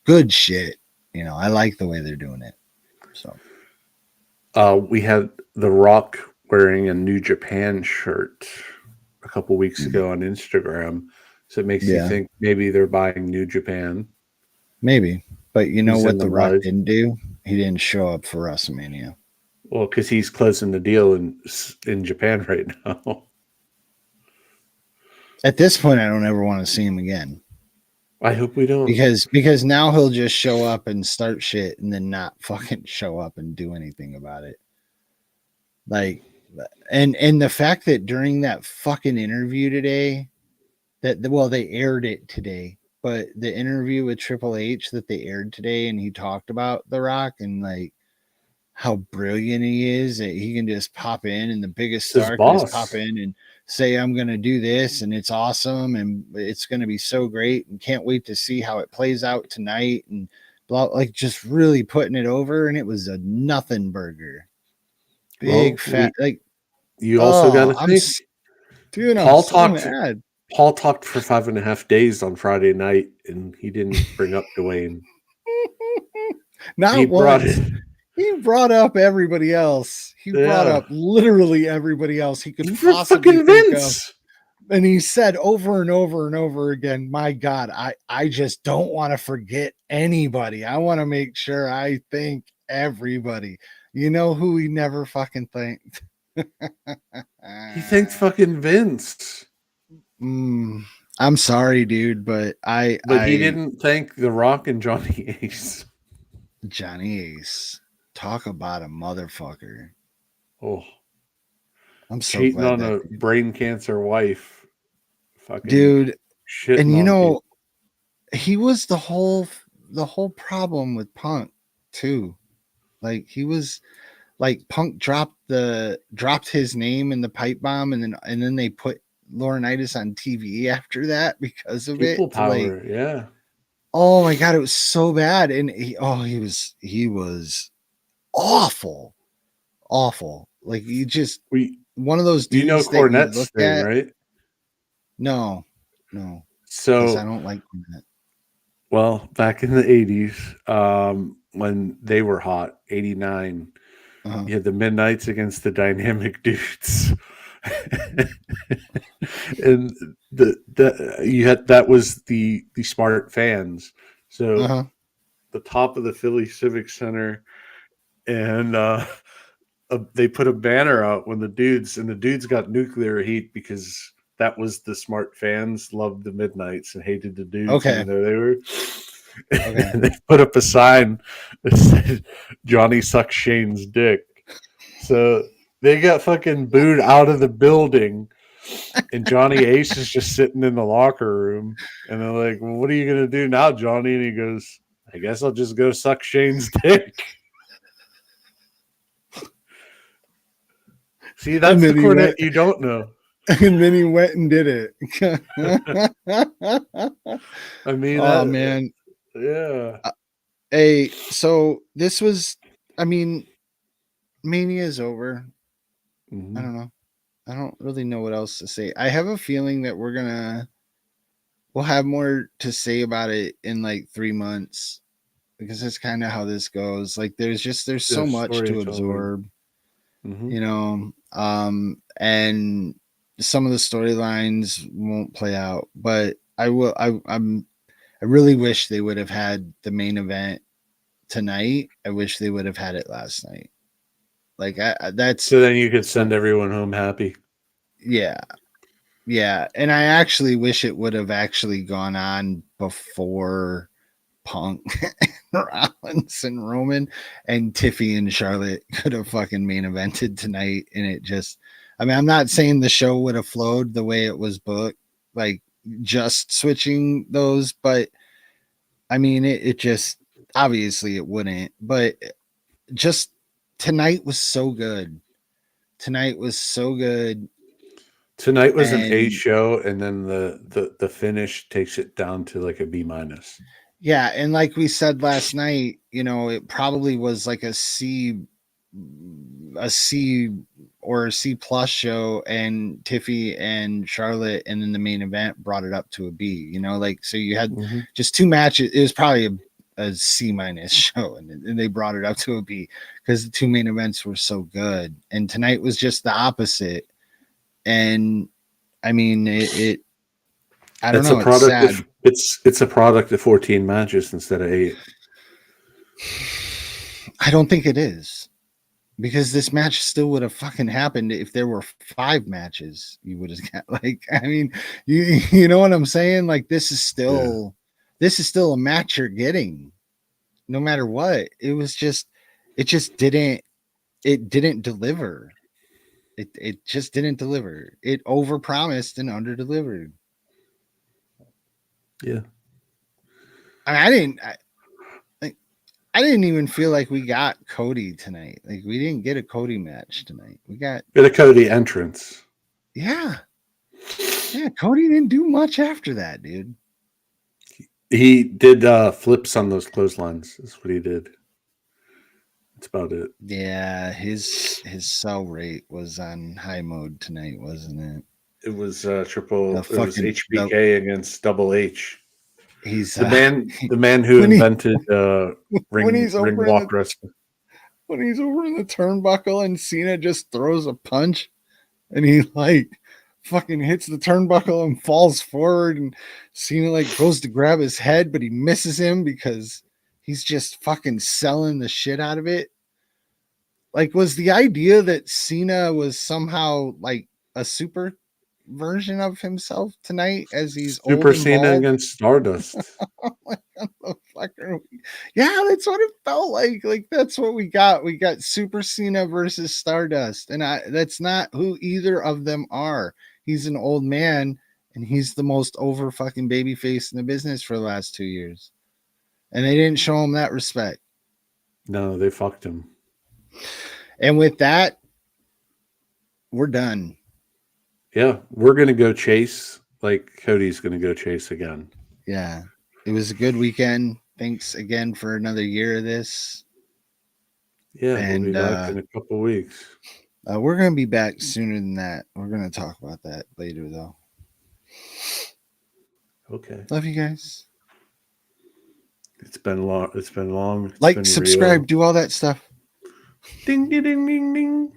good shit. I like the way they're doing it. So We had The Rock wearing a New Japan shirt a couple weeks ago on Instagram. So it makes you think maybe they're buying New Japan. Maybe. But you know He's what in the The Rock mud. didn't do? He didn't show up for WrestleMania. Well, because he's closing the deal in Japan right now. At this point, I don't ever want to see him again. I hope we don't. Because now he'll just show up and start shit and then not fucking show up and do anything about it. Like, and the fact that during that fucking interview today, they aired it today, but the interview with Triple H that they aired today, and he talked about The Rock and like how brilliant he is that he can just pop in and the biggest It's his star can just boss. pop in and say, I'm going to do this and it's awesome and it's going to be so great and can't wait to see how it plays out tonight and blah, like just really putting it over. And it was a nothing burger. Big fat, like, you also got to I'm think. I'm so Talked. mad. Paul talked for 5.5 days on Friday night, and he didn't bring up Dwayne. Not He brought once. it. He brought up everybody else. He brought up literally everybody else he could possibly fucking think Vince. of. And he said over and over and over again, my God, I just don't want to forget anybody. I want to make sure I thank everybody. You know who he never fucking thanked? He thanked fucking Vince. I'm sorry, dude, but he didn't thank The Rock and Johnny Ace. Johnny Ace. Talk about a motherfucker. Oh. I'm so cheating glad on that a brain cancer wife. Fucking dude. shit. And he was the whole problem with Punk too. Like he was like Punk dropped his name in the pipe bomb and then they put Laurinaitis on TV after that because of people it. power, Like, yeah. Oh my God, it was so bad. And he was awful. Awful. Like you just one of those dudes that you look thing, at. Right? No. So I don't like that. Well, back in the 80s, when they were hot, 89, you had the Midnights against the Dynamic Dudes. And that was the smart fans. So the top of the Philly Civic Center, and they put a banner out when the dudes got nuclear heat because that was the smart fans loved the Midnights and hated the dudes, even though they were. And they put up a sign that said Johnny sucks Shane's dick. So they got fucking booed out of the building, and Johnny Ace is just sitting in the locker room, and they're like, well, what are you gonna do now, Johnny? And he goes, I guess I'll just go suck Shane's dick. See, that's the Cornette you don't know. And then he went and did it. I mean, oh man, yeah. Hey, so this was, I mean, Mania is over. Mm-hmm. I don't know. I don't really know what else to say. I have a feeling that we'll have more to say about it in like 3 months because that's kind of how this goes. Like there's so much to storytelling. absorb, Mhm. you know, and some of the storylines won't play out, but I really wish they would have had the main event tonight. I wish they would have had it last night. Like that's So then you could send everyone home happy. yeah. Yeah, and I actually wish it would have actually gone on before Punk, Rollins, and Roman, and Tiffy and Charlotte could have fucking main evented tonight. And it just, I mean, I'm not saying the show would have flowed the way it was booked, like just switching those, but I mean, it just, obviously it wouldn't, but just tonight was so good. Tonight was so good. Tonight was an A And show, and then the finish takes it down to like a B minus. yeah, and like we said last night, you know, it probably was like a C or a C plus show, and Tiffy and Charlotte, and then the main event brought it up to a B. You know, like so you had Mhm. just two matches. It was probably a C minus show, and they brought it up to a B because the two main events were so good. And tonight was just the opposite. And I mean, it I don't It's know. a It's product. sad. It's a product of 14 matches instead of 8. I don't think it is. Because this match still would have fucking happened if there were 5 matches. You would have got like, I mean, you know what I'm saying? Like this is still a match you're getting, no matter what. It just didn't deliver. It just didn't deliver. It overpromised and underdelivered. Yeah. I mean, I didn't even feel like we got Cody tonight. Like we didn't get a Cody match tonight. We got Get a Cody entrance. yeah. Yeah, Cody didn't do much after that, dude. He did flips on those clotheslines. That's what he did. That's about it. Yeah, his sell rate was on high mode tonight, wasn't it? It was triple. The It was fucking HBK against Double H. he's The man who when he- invented when ring he's over in walk the wrestling. when he's over in the turnbuckle and Cena just throws a punch and he like fucking hits the turnbuckle and falls forward, and Cena like goes to grab his head but he misses him because he's just fucking selling the shit out of it. Like, was the idea that Cena was somehow like a super version of himself tonight as he's old Super and Cena bald? against Stardust. What the fuck are we? Yeah, that's what it felt like. Like that's what we got. We got Super Cena versus Stardust, and that's not who either of them are. He's an old man, and he's the most over fucking baby face in the business for the last 2 years, and they didn't show him that respect. No, they fucked him. And with that, we're done. Yeah, we're gonna go chase. Like Cody's gonna go chase again. Yeah, it was a good weekend. Thanks again for another year of this. Yeah, And we'll be back in a couple weeks. we're going to be back sooner than that. We're going to talk about that later, though. Okay. Love you guys. It's been long. It's been long. It's Like, been subscribe, real. do all that stuff. Ding ding ding ding ding.